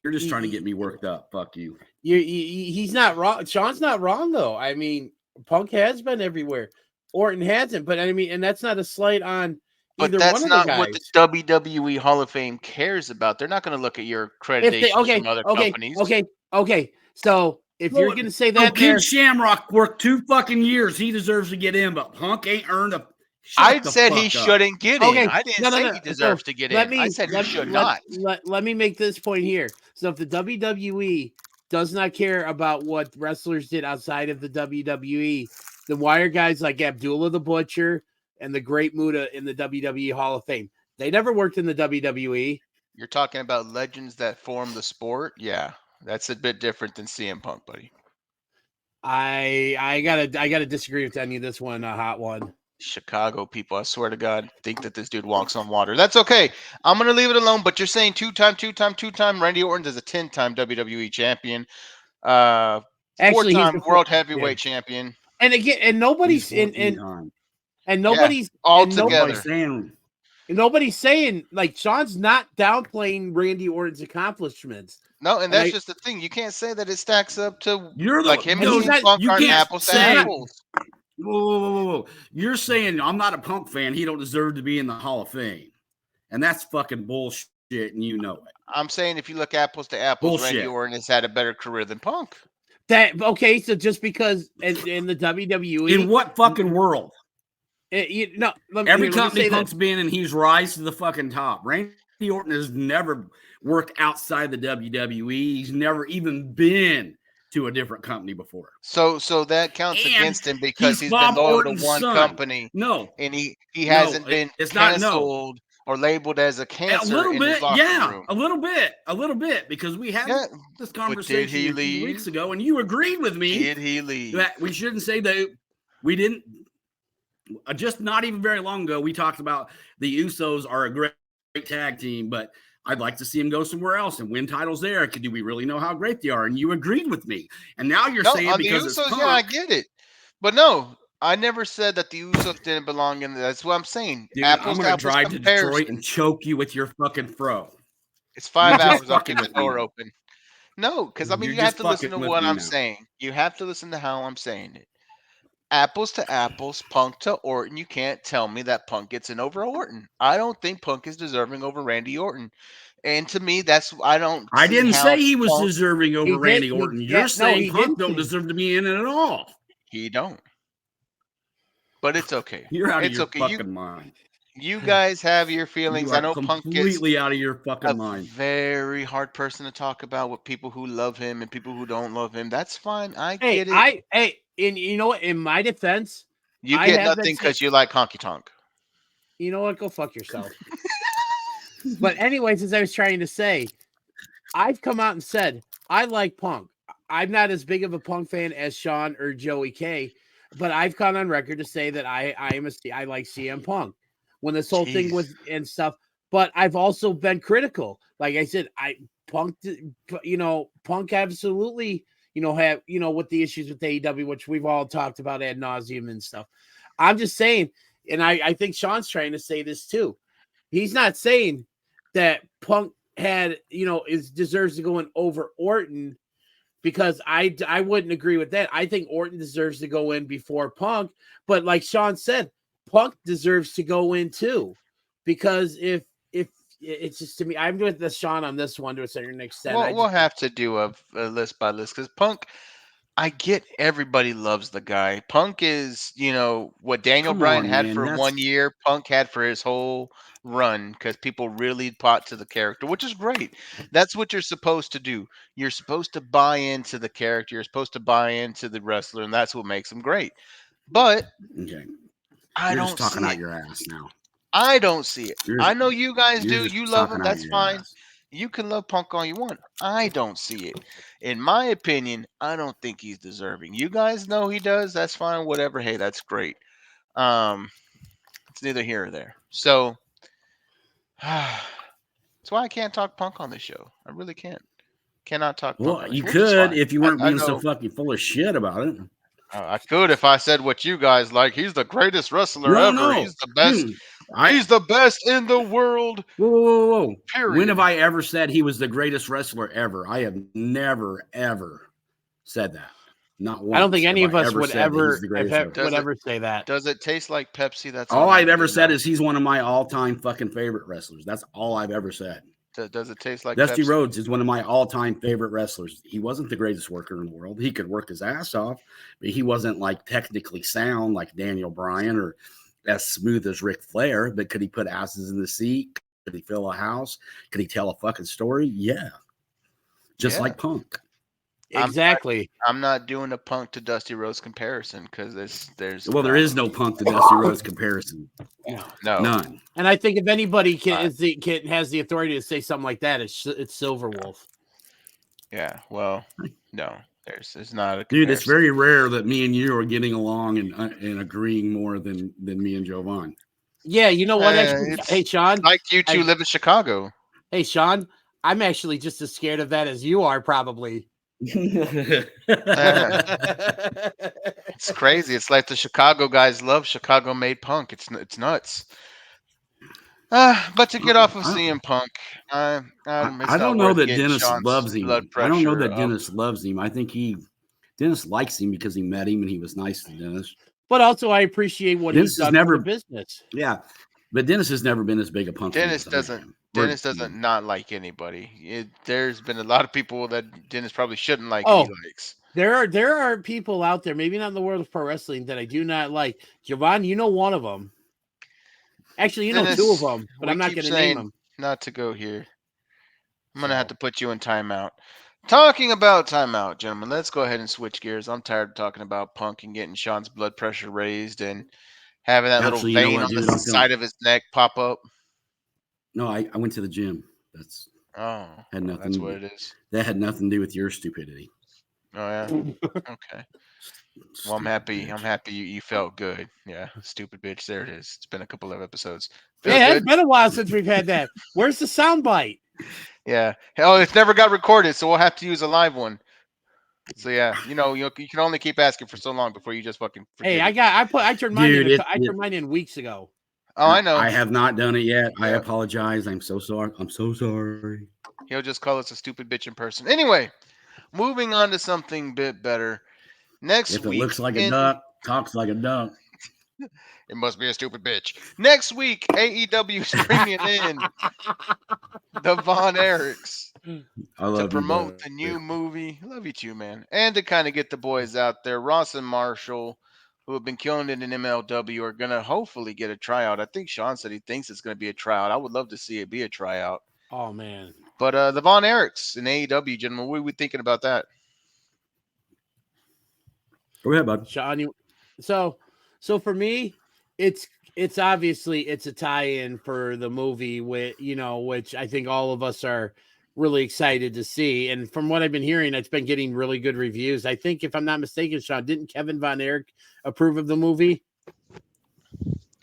You're just trying to get me worked up. Fuck you. He's not wrong. Sean's not wrong, though. I mean, Punk has been everywhere. Orton hasn't, but I mean, and that's not a slight on But either that's one of the not guys. what the WWE Hall of Fame cares about. They're not going to look at your accreditations from other companies. Okay. So if you're going to say that, Ken Shamrock worked 2 fucking years. He deserves to get in, but Punk ain't earned a. I said he shouldn't get in. Okay. I didn't say he deserves to get in. I said he should not. Let me make this point here. So if the WWE does not care about what wrestlers did outside of the WWE, then why are guys like Abdullah the Butcher and the Great Muta in the WWE Hall of Fame? They never worked in the WWE. You're talking about legends that form the sport? Yeah. That's a bit different than CM Punk, buddy. I gotta disagree with any of this one, hot one. Chicago people, I swear to God, think that this dude walks on water. That's okay. I'm gonna leave it alone. But you're saying two-time. Randy Orton is a 10-time WWE champion, Actually, four-time world heavyweight champion. And again, and nobody's all together. Nobody's saying like Sean's not downplaying Randy Orton's accomplishments. No, and that's just the thing. You can't say that it stacks up to him and CM Punk aren't apples to apples. Whoa. You're saying I'm not a Punk fan. He don't deserve to be in the Hall of Fame. And that's fucking bullshit, and you know it. I'm saying if you look apples to apples, Randy Orton has had a better career than Punk. So just because in the WWE. In what fucking world? Every company Punk's been in, he's rise to the fucking top. Randy Orton has never worked outside the WWE. He's never even been to a different company before. So that counts against him because he's been loyal to one company. No. And he hasn't been canceled or labeled as a cancer. A little in bit, his locker room. A little bit, because we had this conversation a few weeks ago, and you agreed with me. Did he leave? That we shouldn't say that we didn't. Just not even very long ago, we talked about the Usos are a great tag team, but I'd like to see him go somewhere else and win titles there. Do we really know how great they are? And you agreed with me. And now you're saying because the Usos, it's Punk, I get it. But no, I never said that the Usos didn't belong in there. That's what I'm saying. Dude, I'm going to drive to Detroit and choke you with your fucking fro. It's 5 hours. I'll keep the door open. No, because I mean, you have to listen to what I'm saying. You have to listen to how I'm saying it. Apples to apples, Punk to Orton. You can't tell me that Punk gets in over Orton. I don't think Punk is deserving over Randy Orton. And to me, that's I don't. I see didn't how say he was Punk- deserving over did- Randy he- Orton. yeah, You're saying he Punk didn't. don't deserve to be in it at all. He don't. But it's okay. You're out of It's your okay. fucking mind. You guys have your You feelings. I are know Punk gets completely out of your a fucking mind. very hard person to talk about with people who love him and people who don't love him. That's fine. I Hey, get it. and you know what? In my defense, You I get have been nothing saying- because you like honky tonk. you know what? Go fuck yourself. But anyways, as I was trying to say, I've come out and said I like Punk. I'm not as big of a Punk fan as Sean or Joey K, but I've gone on record to say that I like CM Punk when this whole thing Jeez. was and stuff. But I've also been critical. Like I said, Punk absolutely, have with the issues with AEW, which we've all talked about ad nauseum and stuff. I'm just saying, and I think Sean's trying to say this too. He's not saying that Punk deserves to go in over Orton, because I wouldn't agree with that. I think Orton deserves to go in before Punk, but like Sean said, Punk deserves to go in too, because if it's just, to me, I'm with the Sean on this one to a certain extent. We'll have to do a list by list because Punk. I get everybody loves the guy. Punk is, what Daniel Come Bryan on, had man, for that's- 1 year, Punk had for his whole run because people really bought to the character, which is great. That's what you're supposed to do. You're supposed to buy into the character. You're supposed to buy into the wrestler, and that's what makes him great. But Okay. I You're don't just talking see out it. your ass now. I don't see it. I know you guys You're do. just You love talking him. out That's your fine. ass. You can love Punk all you want. I don't see it. In my opinion, I don't think he's deserving. You guys know he does. That's fine. Whatever. Hey, that's great. It's neither here or there. So that's why I can't talk Punk on this show. I really can't. Cannot talk Punk Well, on this you show, which is could fine. if you weren't I being so know fucking full of shit about it. I could if I said what you guys like. He's the greatest wrestler No, ever. no. He's the best. Dude, He's the best in the world. Whoa. Period. When have I ever said he was the greatest wrestler ever? I have never, ever said that. Not once. I don't think any have of I us ever would said that ever he's the greatest wrestler. would ever say that. Does it taste like Pepsi? That's All I I've need ever to said know. is he's one of my all-time fucking favorite wrestlers. That's all I've ever said. Does it taste like Dusty Pepsi? Rhodes is one of my all-time favorite wrestlers. He wasn't the greatest worker in the world. He could work his ass off, but he wasn't like technically sound like Daniel Bryan or as smooth as Ric Flair. But could he put asses in the seat? Could he fill a house? Could he tell a fucking story? Yeah. Just like Punk. Exactly. I'm not doing a Punk to Dusty Rhodes comparison because there is no Punk to Dusty Rhodes comparison. No. None. And I think if anybody has the authority to say something like that, it's Silverwolf. Yeah. Well, no. There's not a comparison. Dude, it's very rare that me and you are getting along and agreeing more than me and Jovan. Yeah, you know what? Actually, hey, Sean. Like you two live in Chicago. Hey, Sean, I'm actually just as scared of that as you are, probably. It's crazy. It's like the Chicago guys love Chicago made Punk. It's nuts. But to get off of CM Punk, I don't know that Dennis loves him. I don't know that Dennis loves him. I think Dennis likes him because he met him and he was nice to Dennis. But also, I appreciate what he's done for the business. Yeah, but Dennis has never been as big a Punk. Dennis doesn't not like anybody. There's been a lot of people that Dennis probably shouldn't like. He likes. There are people out there, maybe not in the world of pro wrestling, that I do not like. Jovan, you know one of them. Actually, you know two of them, but I'm not going to name them. Not to go here. I'm going to have to put you in timeout. Talking about timeout, gentlemen, let's go ahead and switch gears. I'm tired of talking about Punk and getting Sean's blood pressure raised and having that little vein on the side of his neck pop up. No, I went to the gym. That's what it is. That had nothing to do with your stupidity. Oh yeah. Okay. Well, I'm happy. I'm happy you felt good. Yeah, stupid bitch. There it is. It's been a couple of episodes. It's been a while since we've had that. Where's the soundbite? Yeah. Hell, it's never got recorded, so we'll have to use a live one. So yeah, you can only keep asking for so long before you just fucking forget. Hey, I turned mine in. I turned mine in weeks ago. Oh, I know. I have not done it yet. Yeah. I apologize. I'm so sorry. I'm so sorry. He'll just call us a stupid bitch in person. Anyway, moving on to something a bit better. Next week. If it looks like a duck, talks like a duck. It must be a stupid bitch. Next week, AEW is bringing in the Von Erichs I to love promote the you, new movie. Love you too, man. And to kind of get the boys out there. Ross and Marshall, who have been killing it in MLW, are going to hopefully get a tryout. I think Sean said he thinks it's going to be a tryout. I would love to see it be a tryout. Oh man. But the Von Erichs in AEW, gentlemen, what are we thinking about that? Go ahead, bud. Sean, so for me, it's obviously it's a tie-in for the movie with which I think all of us are really excited to see. And from what I've been hearing, it's been getting really good reviews. I think if I'm not mistaken, Sean, didn't Kevin Von Erich approve of the movie?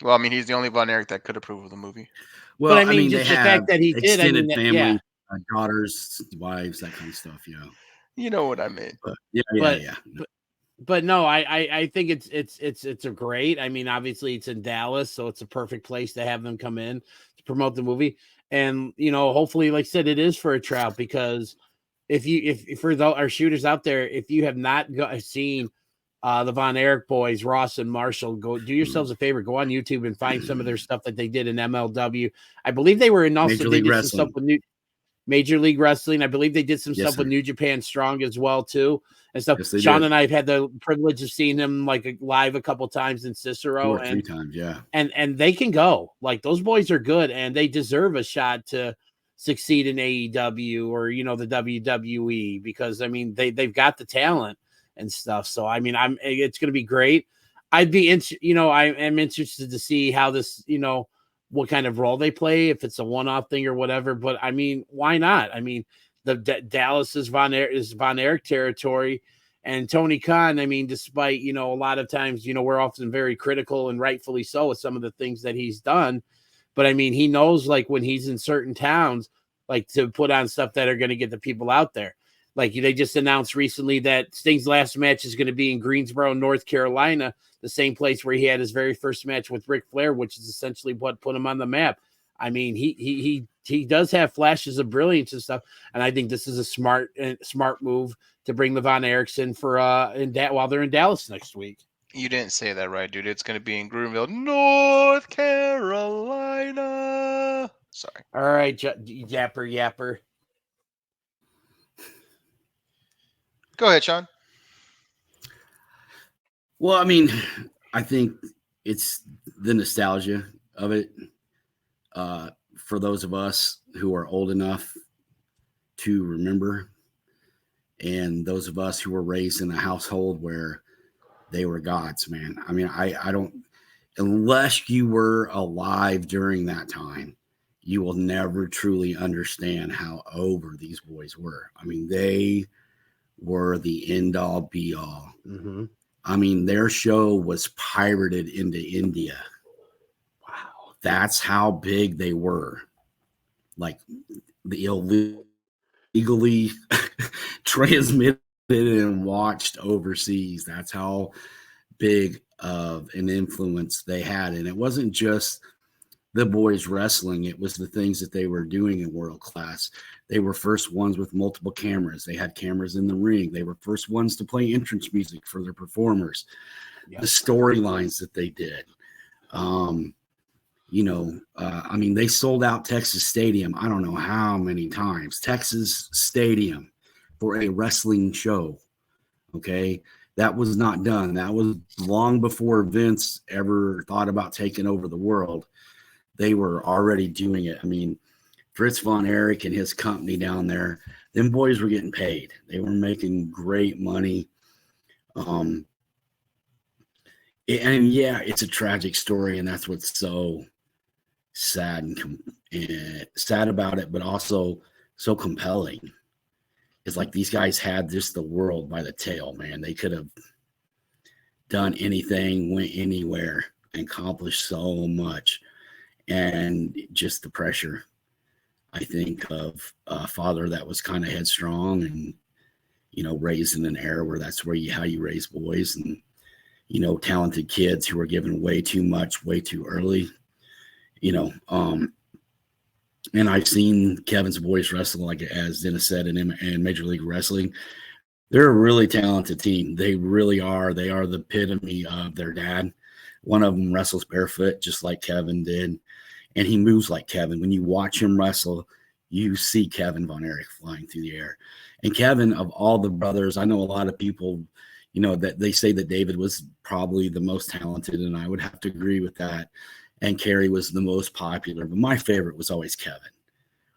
Well, I mean, he's the only Von Erich that could approve of the movie. Well, but I mean, they just the have fact that he did, extended family, yeah. Daughters, wives, that kind of stuff. You know what I mean. But, But no, I think it's a great. I mean, obviously it's in Dallas, so it's a perfect place to have them come in to promote the movie. And hopefully, like I said, it is for a tryout, because if for our shooters out there, if you have not seen the Von Erich boys, Ross and Marshall, go do yourselves a favor, go on YouTube and find some of their stuff that they did in MLW. I believe they were in also Major League some Wrestling. stuff with Major League Wrestling. I believe they did some stuff sir. with New Japan Strong as well too, and stuff. Yes, they Sean did. and I have had the privilege of seeing them like live a couple times in 2 Cicero, or 3 times, yeah. And they can go. Like, those boys are good, and they deserve a shot to succeed in AEW or the WWE, because I mean they've got the talent and stuff. So I mean it's going to be great. I'd be I am interested to see how this what kind of role they play, if it's a one-off thing or whatever. But I mean, why not? I mean, the Dallas is Von Erich territory, and Tony Khan. I mean, despite a lot of times we're often very critical, and rightfully so, with some of the things that he's done. But I mean, he knows, like, when he's in certain towns, like, to put on stuff that are going to get the people out there. Like, they just announced recently that Sting's last match is going to be in Greensboro, North Carolina, the same place where he had his very first match with Ric Flair, which is essentially what put him on the map. I mean, he does have flashes of brilliance and stuff, and I think this is a smart move to bring the Von Erichs in for while they're in Dallas next week. You didn't say that right, dude. It's going to be in Greenville, North Carolina. Sorry. All right, yapper. Go ahead, Sean. Well, I mean, I think it's the nostalgia of it. For those of us who are old enough to remember, and those of us who were raised in a household where they were gods, man. I mean, I don't, unless you were alive during that time, you will never truly understand how over these boys were. I mean, they were the end all be all. Mm-hmm. I mean, their show was pirated into India. Wow. That's how big they were. Like, the illegally transmitted and watched overseas. That's how big of an influence they had. And it wasn't just the boys wrestling. It was the things that they were doing in world class. They were first ones with multiple cameras. They had cameras in the ring. They were first ones to play entrance music for their performers. Yep. The storylines that they did. I mean, they sold out Texas Stadium, I don't know how many times. Texas Stadium for a wrestling show. Okay. That was not done. That was long before Vince ever thought about taking over the world. They were already doing it. I mean, Fritz Von Erich and his company down there, them boys were getting paid. They were making great money. And yeah, it's a tragic story, and that's what's so sad and sad about it, but also so compelling. It's like these guys had just the world by the tail, man. They could have done anything, went anywhere, and accomplished so much. And just the pressure, I think, of a father that was kind of headstrong and, raised in an era where that's how you raise boys, and, talented kids who were given way too much, way too early, and I've seen Kevin's boys wrestle, like as Dennis said, in Major League Wrestling. They're a really talented team. They really are. They are the epitome of their dad, One of them wrestles barefoot, just like Kevin did, and he moves like Kevin. When you watch him wrestle, you see Kevin Von Erich flying through the air. And Kevin, of all the brothers, I know a lot of people, you know, that they say that David was probably the most talented, and I would have to agree with that. And Kerry was the most popular, but my favorite was always Kevin.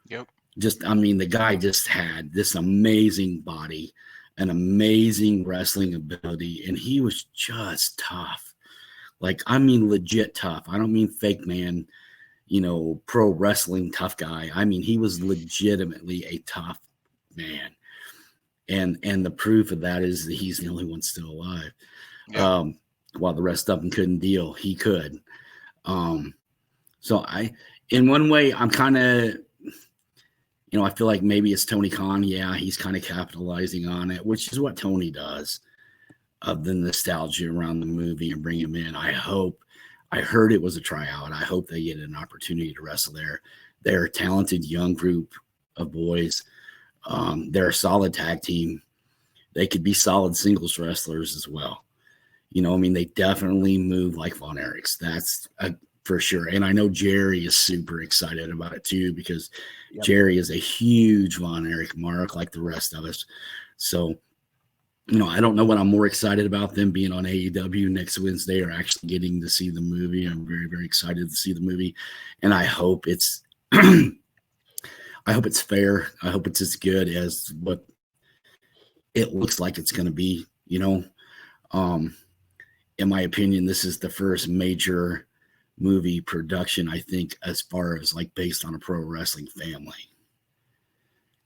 Yep. Just, I mean, the guy just had this amazing body, an amazing wrestling ability, and he was just tough. Like, I mean, legit tough. I don't mean fake man, you know, pro wrestling tough guy. I mean, he was legitimately a tough man. And the proof of that is that he's the only one still alive. Yep. While the rest of them couldn't deal, he could. So in one way, I'm kind of, you know, I feel like maybe it's Tony Khan. Yeah, he's kind of capitalizing on it, which is what Tony does, of the nostalgia around the movie and bring him in. I heard it was a tryout. I hope they get an opportunity to wrestle there. They're a talented young group of boys. They're a solid tag team. They could be solid singles wrestlers as well. You know, I mean, they definitely move like Von Erichs. That's for sure. And I know Jerry is super excited about it too, because Jerry is a huge Von Erich mark like the rest of us. So, you know, I don't know what I'm more excited about, them being on AEW next Wednesday or actually getting to see the movie. I'm very, very excited to see the movie. And I hope it's I hope it's fair. I hope it's as good as what it looks like it's going to be, you know. In my opinion, this is the first major movie production, I think, as far as like based on a pro wrestling family.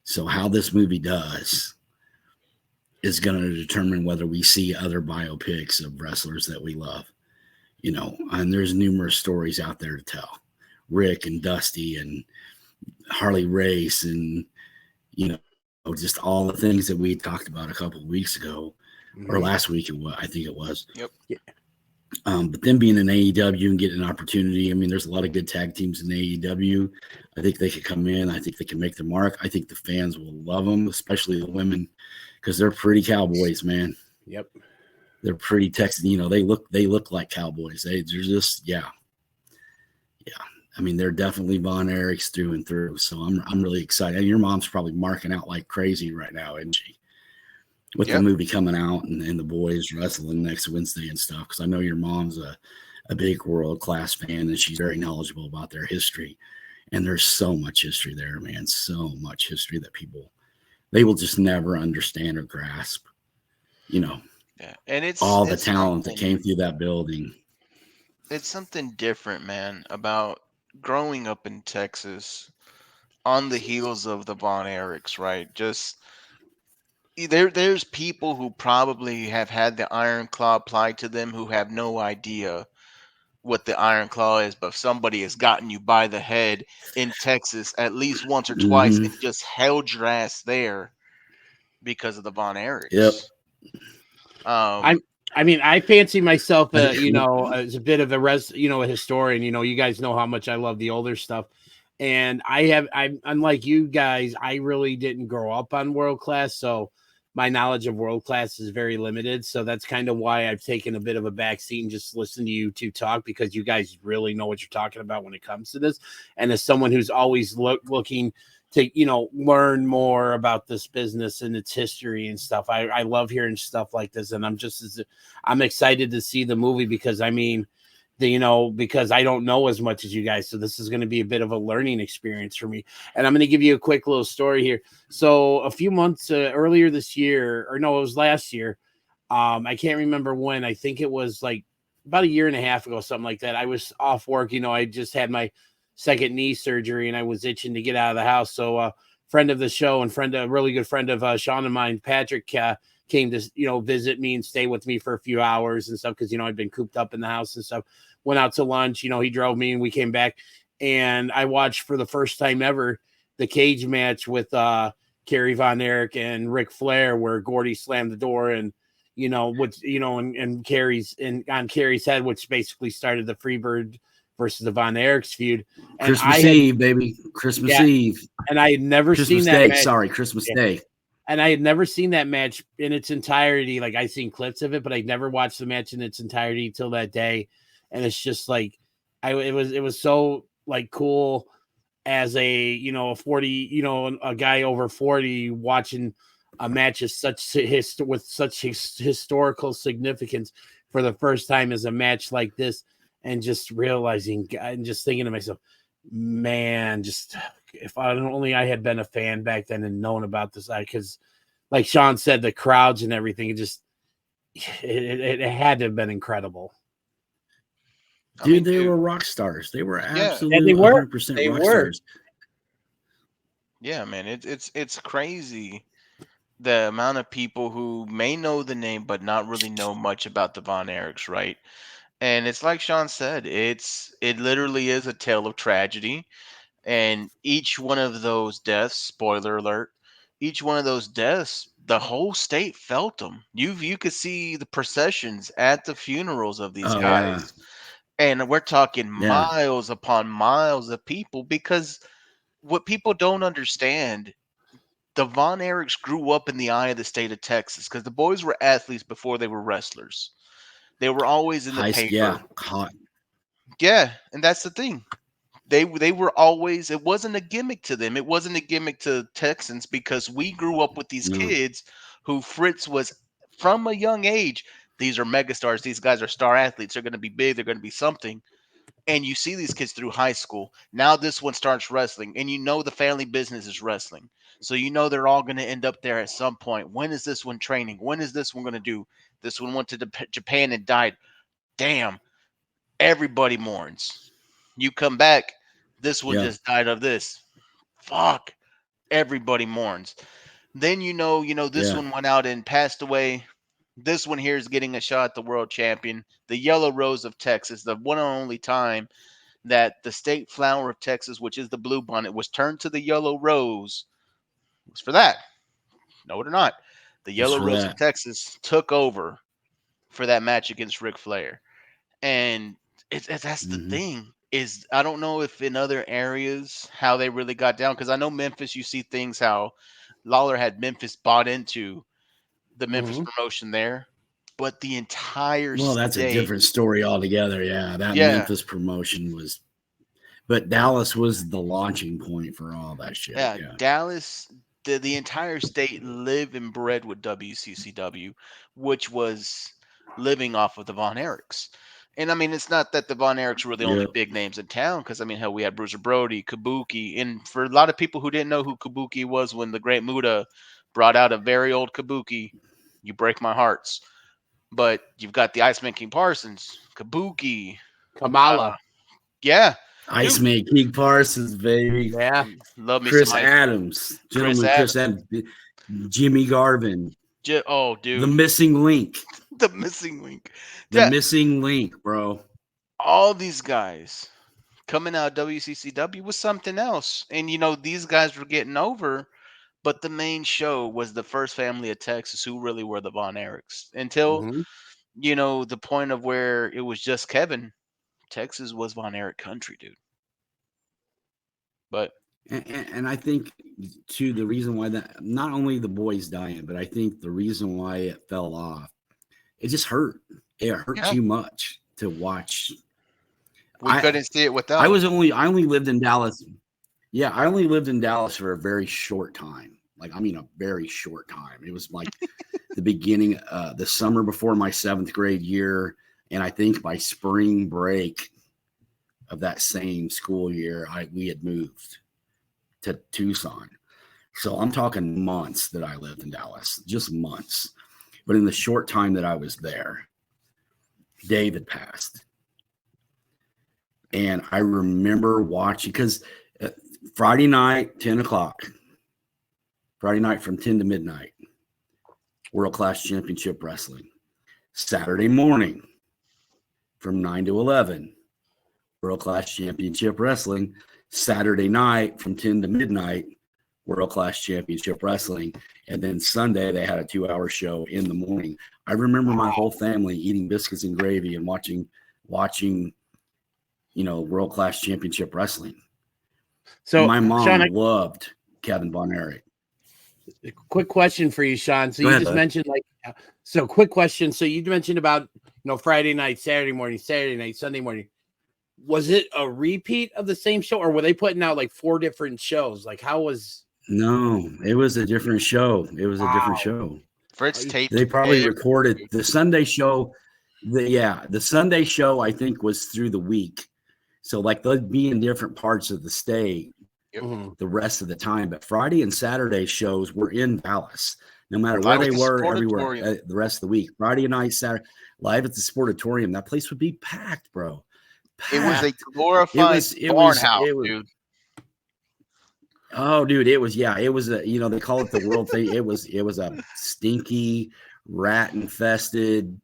So how this movie does is going to determine whether we see other biopics of wrestlers that we love, you know, and there's numerous stories out there to tell. Rick and Dusty and Harley Race and, you know, just all the things that we talked about a couple of weeks ago or last week. I think it was. Yep. Yeah. But then being in AEW and getting an opportunity, I mean, there's a lot of good tag teams in AEW. I think they could come in. I think they can make their mark. I think the fans will love them, especially the women, because they're pretty cowboys, man. Yep. They're pretty Texan. You know, they look like cowboys. They're just, yeah. I mean, they're definitely Von Erichs through and through. So I'm really excited. And your mom's probably marking out like crazy right now, isn't she? With the movie coming out and the boys wrestling next Wednesday and stuff. Because I know your mom's a big world-class fan, and she's very knowledgeable about their history. And there's so much history there, man. So much history that they will just never understand or grasp, you know. Yeah. And it's all the talent that came through that building. It's something different, man, about growing up in Texas on the heels of the Von Erichs, right? Just there's people who probably have had the Iron Claw applied to them who have no idea what the Iron Claw is, but if somebody has gotten you by the head in Texas at least once or twice and just held your ass there because of the Von Erichs. Yep. I mean, I fancy myself, you know, as a bit of a historian. You know, you guys know how much I love the older stuff. And I'm unlike you guys, I really didn't grow up on world class. So my knowledge of world class is very limited. So that's kind of why I've taken a bit of a backseat and just listen to you two talk, because you guys really know what you're talking about when it comes to this. And as someone who's always looking to, you know, learn more about this business and its history and stuff, I love hearing stuff like this. And I'm excited to see the movie, because I mean, because I don't know as much as you guys. So this is going to be a bit of a learning experience for me. And I'm going to give you a quick little story here. So a few months earlier this year, or no, it was last year. I can't remember when. I think it was like about a year and a half ago, something like that. I was off work. You know, I just had my second knee surgery and I was itching to get out of the house. So friend of the show and a really good friend of Sean and mine, Patrick, came to, you know, visit me and stay with me for a few hours and stuff. Cause, you know, I'd been cooped up in the house and stuff. Went out to lunch, you know, he drove me and we came back, and I watched for the first time ever the cage match with Kerry Von Erich and Ric Flair, where Gordy slammed the door and, you know, and Kerry's on Kerry's head, which basically started the Freebird versus the Von Erichs feud. And Christmas Eve, baby. Christmas Eve. And I had never seen that Day. match. Sorry, Christmas Day. And I had never seen that match in its entirety. Like, I seen clips of it, but I'd never watched the match in its entirety till that day. and it's just like it was so like cool as a a 40 a guy over 40 watching a match of such with such historical significance for the first time as a match like this, and just realizing and just thinking to myself, man, just if only I had been a fan back then and known about this, because like Sean said, the crowds and everything, it had to have been incredible. Dude, they were rock stars. They were absolutely they were. 100% rock stars. Yeah, man, it's crazy the amount of people who may know the name but not really know much about the Von Erichs, right? And it's like Sean said, it literally is a tale of tragedy. And each one of those deaths, spoiler alert, each one of those deaths, the whole state felt them. You could see the processions at the funerals of these guys. Yeah. And we're talking miles upon miles of people, because what people don't understand, the Von Erichs grew up in the eye of the state of Texas, because the boys were athletes before they were wrestlers. They were always in the paper. Yeah, and that's the thing. They were always, it wasn't a gimmick to them. It wasn't a gimmick to Texans, because we grew up with these kids who Fritz was from a young age. These are megastars. These guys are star athletes. They're going to be big. They're going to be something. And you see these kids through high school. Now this one starts wrestling, and the family business is wrestling. So they're all going to end up there at some point. When is this one training? When is this one going to do? This one went to Japan and died. Damn. Everybody mourns. You come back, this one just died of this. Fuck. Everybody mourns. Then this one went out and passed away. This one here is getting a shot at the world champion, the Yellow Rose of Texas, the one and only time that the state flower of Texas, which is the bluebonnet, was turned to the Yellow Rose. It was for that. No, it or not. The Yellow Rose of Texas took over for that match against Ric Flair. And that's the thing, is I don't know if in other areas how they really got down, because I know Memphis, you see things how Lawler had Memphis bought into the Memphis promotion there, but the entire that's a different story altogether. Yeah, that Memphis promotion was, but Dallas was the launching point for all that shit. Yeah. Dallas, the entire state lived and bred with WCCW, which was living off of the Von Erichs. And I mean, it's not that the Von Erichs were the only big names in town, because I mean, hell, we had Bruiser Brody, Kabuki, and for a lot of people who didn't know who Kabuki was, when the Great Muta brought out a very old Kabuki, you break my hearts. But you've got the Iceman King Parsons, Kabuki, Kamala, Iceman King Parsons, baby, love me Chris some Adams, gentleman, Chris Adams, Jimmy Garvin, dude, the missing link. The missing link. The missing link, bro. All these guys coming out of WCCW was something else. And, these guys were getting over, but the main show was the first family of Texas, who really were the Von Erichs. Until, the point of where it was just Kevin, Texas was Von Erich country, dude. But. And I think, too, the reason why that, not only the boys dying, but I think the reason why it fell off, it just hurt. It hurt too much to watch. We couldn't see it without. I only lived in Dallas. Yeah, I only lived in Dallas for a very short time. Like, I mean, a very short time. It was like the beginning, the summer before my 7th grade year. And I think by spring break of that same school year, we had moved to Tucson. So I'm talking months that I lived in Dallas, just months. But in the short time that I was there, David passed. And I remember watching, because Friday night, 10 o'clock, Friday night from 10 to midnight, World Class Championship Wrestling. Saturday morning from 9 to 11, World Class Championship Wrestling. Saturday night from 10 to midnight, World Class Championship Wrestling. And then Sunday, they had a 2-hour show in the morning. I remember my whole family eating biscuits and gravy and watching, World Class Championship Wrestling. So my mom loved Kevin Von Erich. Quick question for you, Sean. So you just mentioned quick question. So you mentioned about Friday night, Saturday morning, Saturday night, Sunday morning. Was it a repeat of the same show, or were they putting out like 4 different shows? Like, how was? No, it was a different show. It was a different show. Fritz taped. They probably recorded the Sunday show. The Sunday show I think was through the week, so like they'd be in different parts of the state the rest of the time. But Friday and Saturday shows were in Dallas, no matter where they were, everywhere. The rest of the week, Friday night, Saturday, live at the Sportatorium. That place would be packed, bro. Packed. It was a glorified barn house, dude. Oh, dude, it was a, they call it the world thing. It was a stinky, rat infested.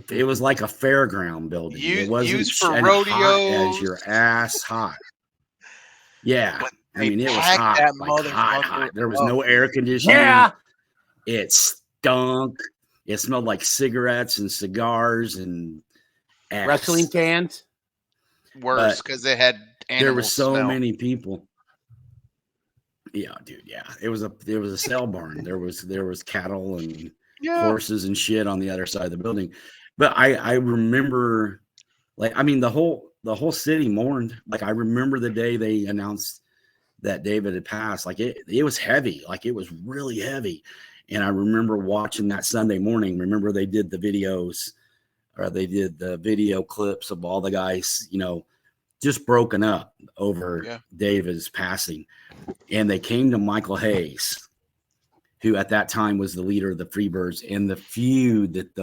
It was like a fairground building. It wasn't used for rodeos. Hot as your ass hot. Yeah, I mean it was hot, like hot. There was no air conditioning. Yeah, it stunk. It smelled like cigarettes and cigars and ass. Wrestling cans. Worse because they had. There were so many people. Yeah, dude. Yeah, it was a sale barn. There was cattle and horses and shit on the other side of the building. But I remember, like, I mean, the whole city mourned. Like, I remember the day they announced that David had passed. Like, it was heavy. Like, it was really heavy. And I remember watching that Sunday morning. Remember they did the videos, or they did the video clips of all the guys, just broken up over David's passing. And they came to Michael Hayes, who at that time was the leader of the Freebirds, and the feud that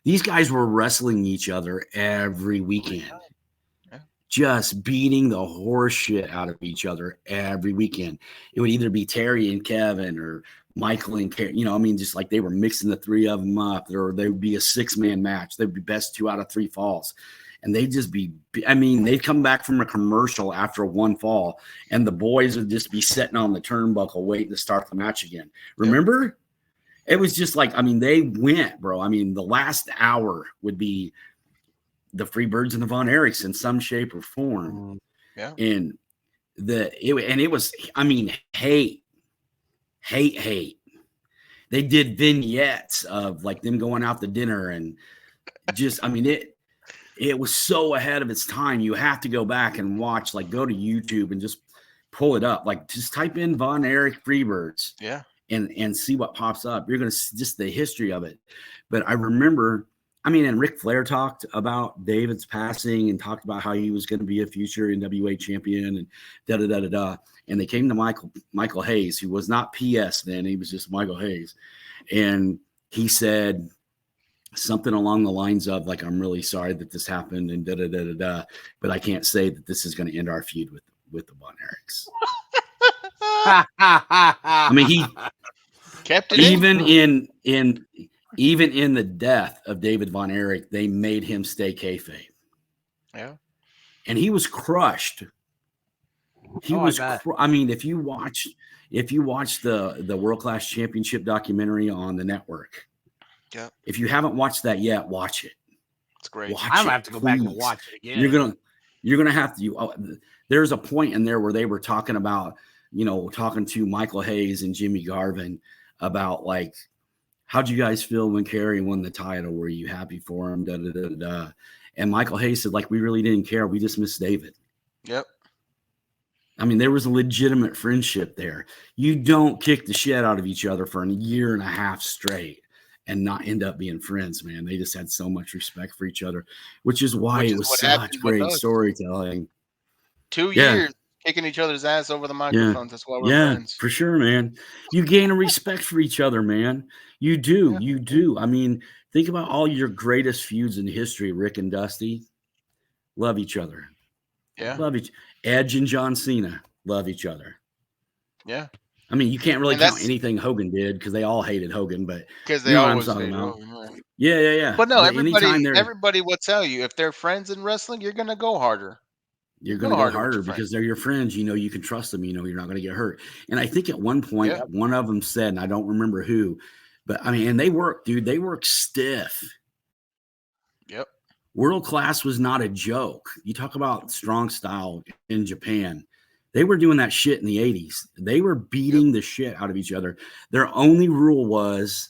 these guys were wrestling each other every weekend, just beating the horse shit out of each other every weekend. It would either be Terry and Kevin or Michael and Terry, just like they were mixing the 3 of them up, or they would be a 6-man match. They'd be best 2 out of 3 falls. And they'd just be, they'd come back from a commercial after 1 fall, and the boys would just be sitting on the turnbuckle waiting to start the match again. Remember? It was just like, they went, bro. The last hour would be the Freebirds and the Von Erichs in some shape or form. Yeah. And it was, hate. They did vignettes of like them going out to dinner and just, it was so ahead of its time. You have to go back and watch, like go to YouTube and just pull it up. Like just type in Von Erich Freebirds and see what pops up. You're going to see just the history of it. But I remember, and Ric Flair talked about David's passing and talked about how he was going to be a future NWA champion and da-da-da-da-da. And they came to Michael Hayes, who was not PS then. He was just Michael Hayes. And he said something along the lines of like, I'm really sorry that this happened and da-da-da-da-da, but I can't say that this is going to end our feud with the Von Erichs. He kept it even in the death of David Von Erich, they made him stay kayfabe. Yeah. And he was crushed. If you watch the World Class Championship documentary on the network, if you haven't watched that yet, watch it. It's great. I'm gonna have to go back and watch it again. You're gonna have to. There's a point in there where they were talking about, talking to Michael Hayes and Jimmy Garvin about like, how'd you guys feel when Kerry won the title? Were you happy for him? Da, da, da, da. And Michael Hayes said, like, we really didn't care. We just missed David. Yep. There was a legitimate friendship there. You don't kick the shit out of each other for a year and a half straight and not end up being friends, man. They just had so much respect for each other, which is why it was such great storytelling. 2 years kicking each other's ass over the microphones. That's why we're friends. For sure, man. You gain a respect for each other, man. You do. You do. Think about all your greatest feuds in history. Rick and Dusty love each other. Yeah. Edge and John Cena love each other. Yeah. You can't really count anything Hogan did because they all hated Hogan, but because they always hated Hogan. Yeah. But no, everybody will tell you if they're friends in wrestling, you're gonna go harder. You're going to go harder because they're your friends. You can trust them. You're not going to get hurt. And I think at one point, one of them said, and I don't remember who, but and they work, dude. They work stiff. Yep. World Class was not a joke. You talk about strong style in Japan. They were doing that shit in the 80s. They were beating the shit out of each other. Their only rule was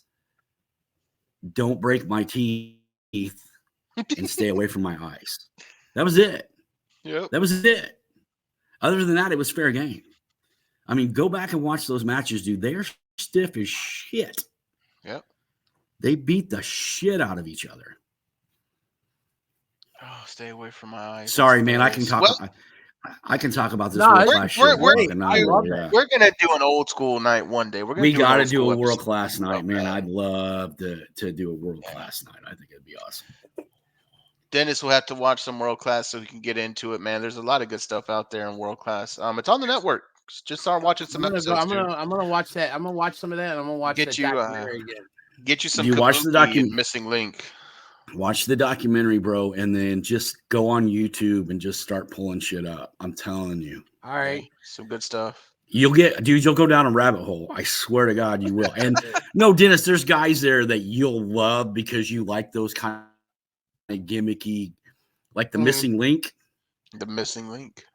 don't break my teeth and stay away from my eyes. That was it. Yep. That was it. Other than that, it was fair game. I mean, go back and watch those matches, dude. They're stiff as shit. Yep. They beat the shit out of each other. Oh, stay away from my eyes. Sorry, man. I can talk. Well, I can talk about this No, world class shit. we're We're gonna do an old school night one day. we got to do a world class night, man. I'd love to do a world class night. I think it'd be awesome. Dennis will have to watch some world class so he can get into it, man. There's a lot of good stuff out there in world class. It's on the network. Just start watching some episodes. I'm gonna watch that. I'm gonna watch some of that. And I'm gonna watch that documentary again. Get you some. You watch the documentary. Missing Link. Watch the documentary, bro, and then just go on YouTube and just start pulling shit up. I'm telling you. All right, some good stuff. You'll go down a rabbit hole. I swear to God, you will. And no, Dennis, there's guys there that you'll love because you like those kind of gimmicky, like the Missing Link. The Missing Link.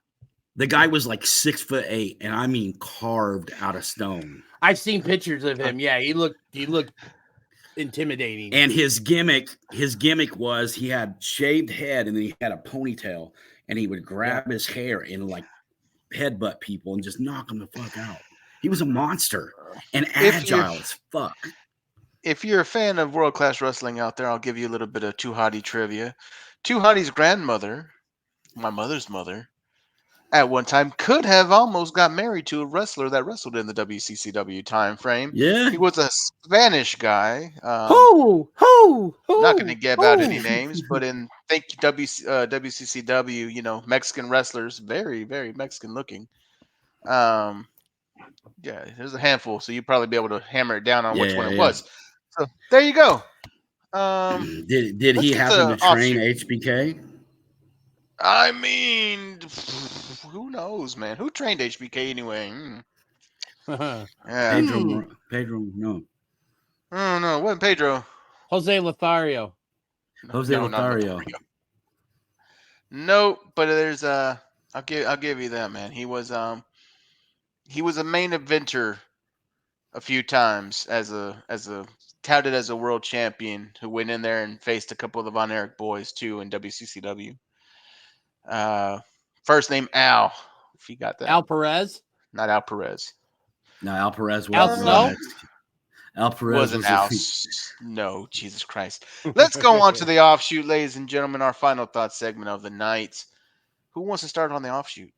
The guy was like 6'8", and I mean carved out of stone. I've seen pictures of him. Yeah, he looked intimidating. And his gimmick was he had shaved head and then he had a ponytail, and he would grab his hair and like headbutt people and just knock them the fuck out. He was a monster and agile as fuck. If you're a fan of world class wrestling out there, I'll give you a little bit of Too Hottie trivia. Too Hottie's grandmother, my mother's mother, at one time could have almost got married to a wrestler that wrestled in the WCCW time frame. Yeah, he was a Spanish guy. Who? Not going to give out any names, but in WCCW, you know, Mexican wrestlers, very, very Mexican looking. Yeah, there's a handful, so you'd probably be able to hammer it down on which one it was. So there you go. Did he happen to train HBK? I mean, who knows, man? Who trained HBK anyway? Yeah. Pedro, no. Oh no, wasn't Pedro? Jose Lothario. Lothario. No, but there's I'll give you that, man. He was a main eventer a few times as a touted as a world champion who went in there and faced a couple of the Von Erich boys too in WCCW. First name Al, if you got that. Al Perez? Not Al Perez. No, Al Perez was Al Snow? Al Perez wasn't Al. No, Jesus Christ. Let's go on to the offshoot, ladies and gentlemen. Our final thought segment of the night. Who wants to start on the offshoot?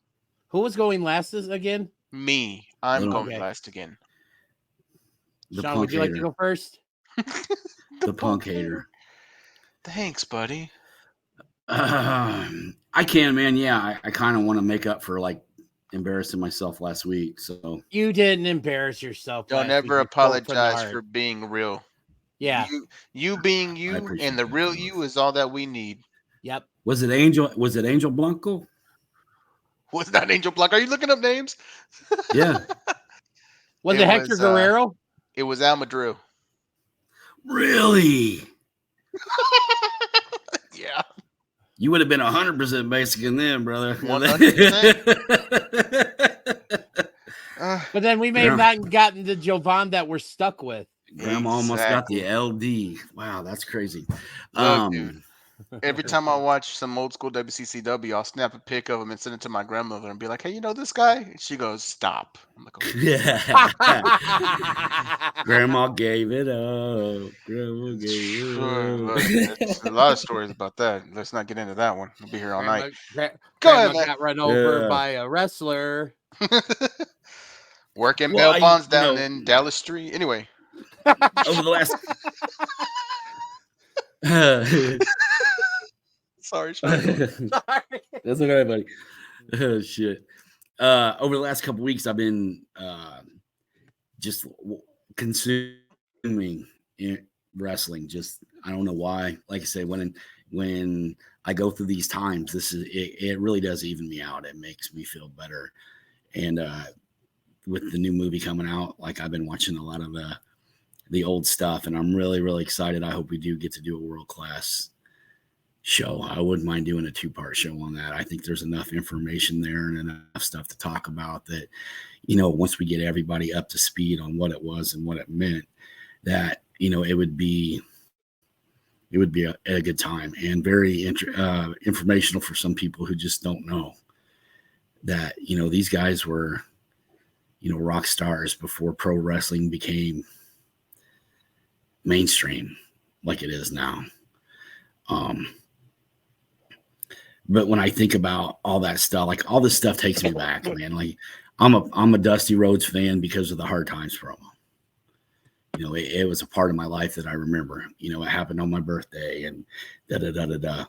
Who was going last again? Me. I'm going last again. Sean, would you like to go first? The punk hater. Thanks, buddy. I can, man. Yeah, I kind of want to make up for like embarrassing myself last week. So you didn't embarrass yourself. Don't ever apologize for being real. Yeah, you being you and the real you is all that we need. Yep. Was it Angel Blanco? Was that Angel Blanco? Are you looking up names? Yeah. Was it Hector Guerrero? It was Al Madrid. Really? Yeah. You would have been 100% Mexican then, brother. 100%. But then we may have not gotten the Jovan that we're stuck with. Grandma almost got the LD. Wow, that's crazy. Look, dude, every time I watch some old school WCCW, I'll snap a pic of him and send it to my grandmother and be like, "Hey, you know this guy?" And she goes, "Stop." I'm like, "Okay." Yeah. Grandma gave it up. Grandma gave it up. There's a lot of stories about that. Let's not get into that one. We'll be here all night. Go ahead, man. Got run over by a wrestler. Working bail bonds down in Dallas Street. Anyway. Over the last Sorry, Sorry. That's okay, buddy. Oh, shit. Over the last couple weeks, I've been just consuming wrestling. Just I don't know why. Like I say, when I go through these times, it really does even me out. It makes me feel better. And with the new movie coming out, like I've been watching a lot of the old stuff, and I'm really, really excited. I hope we do get to do a world-class show. I wouldn't mind doing a 2-part show on that. I think there's enough information there and enough stuff to talk about that, you know, once we get everybody up to speed on what it was and what it meant, that, you know, it would be it would be a good time and very informational for some people who just don't know that, these guys were, rock stars before pro wrestling became mainstream like it is now. But when I think about all that stuff, like all this stuff takes me back, man. Like I'm a Dusty Rhodes fan because of the Hard Times promo. It was a part of my life that I remember. It happened on my birthday and da-da-da-da-da.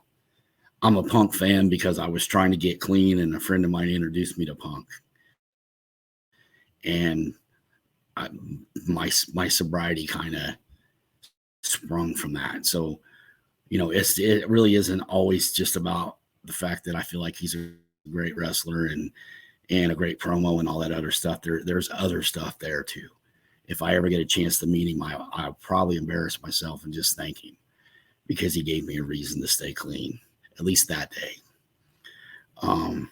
I'm a Punk fan because I was trying to get clean and a friend of mine introduced me to Punk. And my sobriety kind of sprung from that. So, it really isn't always just about the fact that I feel like he's a great wrestler and a great promo and all that other stuff. There's other stuff there too. If I ever get a chance to meet him, I'll probably embarrass myself and just thank him because he gave me a reason to stay clean, at least that day. And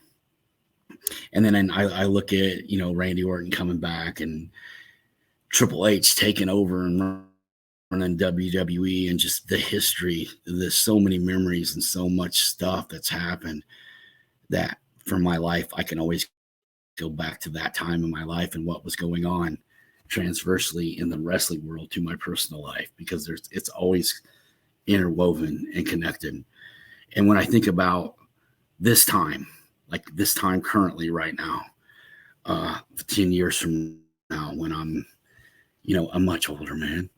then I look at, Randy Orton coming back and Triple H taking over and running WWE and just the history. There's so many memories and so much stuff that's happened that for my life, I can always go back to that time in my life and what was going on transversely in the wrestling world to my personal life, because it's always interwoven and connected. And when I think about this time, like this time currently right now, 10 years from now, when I'm, a much older man,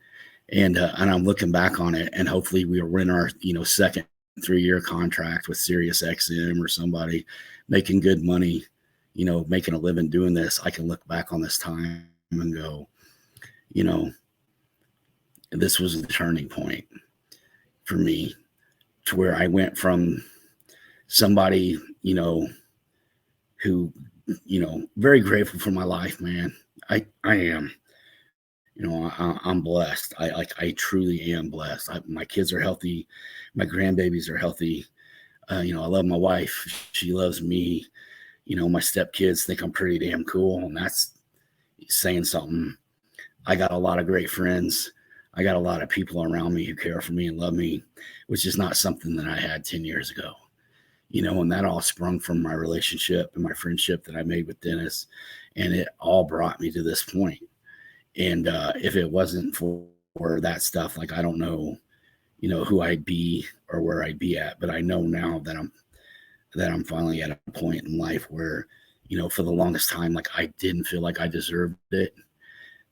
and I'm looking back on it, and hopefully we'll win our, second 3-year contract with Sirius XM or somebody making good money, making a living doing this. I can look back on this time and go, this was the turning point for me, to where I went from somebody, who, very grateful for my life, man. I am, I'm blessed. I truly am blessed. My kids are healthy. My grandbabies are healthy. I love my wife. She loves me. My stepkids think I'm pretty damn cool, and that's saying something. I got a lot of great friends. I got a lot of people around me who care for me and love me, which is not something that I had 10 years ago. And that all sprung from my relationship and my friendship that I made with Dennis, and it all brought me to this point. And if it wasn't for that stuff, like, I don't know, who I'd be or where I'd be at. But I know now that I'm finally at a point in life where, for the longest time, like, I didn't feel like I deserved it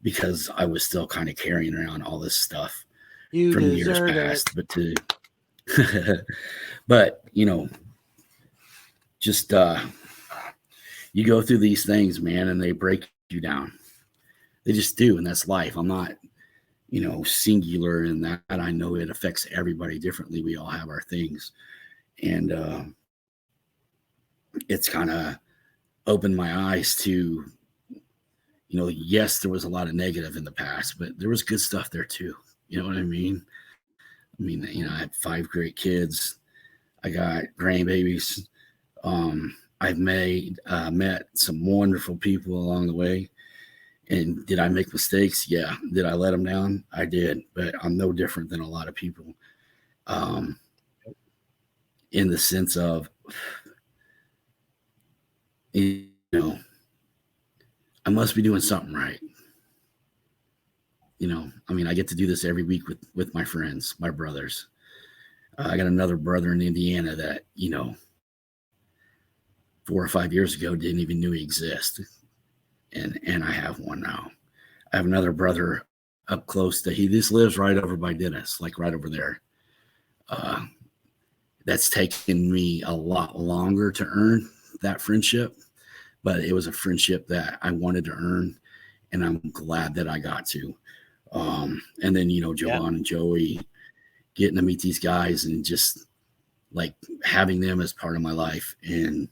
because I was still kind of carrying around all this stuff from years past. But just you go through these things, man, and they break you down. They just do, and that's life. I'm not, singular in that. I know it affects everybody differently. We all have our things. And it's kind of opened my eyes to, yes, there was a lot of negative in the past, but there was good stuff there too. You know what I mean? I had 5 great kids. I got grandbabies. I've met some wonderful people along the way. And did I make mistakes? Yeah. Did I let them down? I did, but I'm no different than a lot of people. In the sense of, I must be doing something right. I get to do this every week with my friends, my brothers. I got another brother in Indiana that, 4 or 5 years ago didn't even know he existed. And I have one now. I have another brother up close that he just lives right over by Dennis, like right over there. That's taken me a lot longer to earn that friendship, but it was a friendship that I wanted to earn, and I'm glad that I got to. And then, Jovan and Joey, getting to meet these guys and just like having them as part of my life and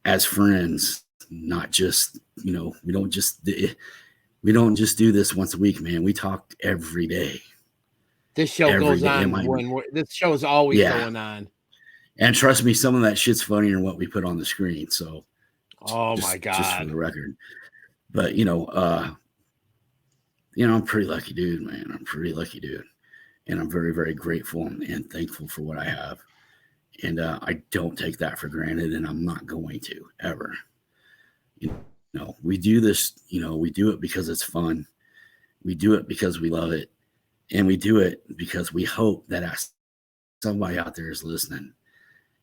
as friends. Not just, we don't just do this once a week, man. We talk every day. This show goes on this show is always going on. And trust me, some of that shit's funnier than what we put on the screen. So, my God, just for the record. But I'm a pretty lucky dude, man. I'm a pretty lucky dude. And I'm very, very grateful and thankful for what I have. And I don't take that for granted, and I'm not going to ever. You know, we do this, we do it because it's fun. We do it because we love it. And we do it because we hope that somebody out there is listening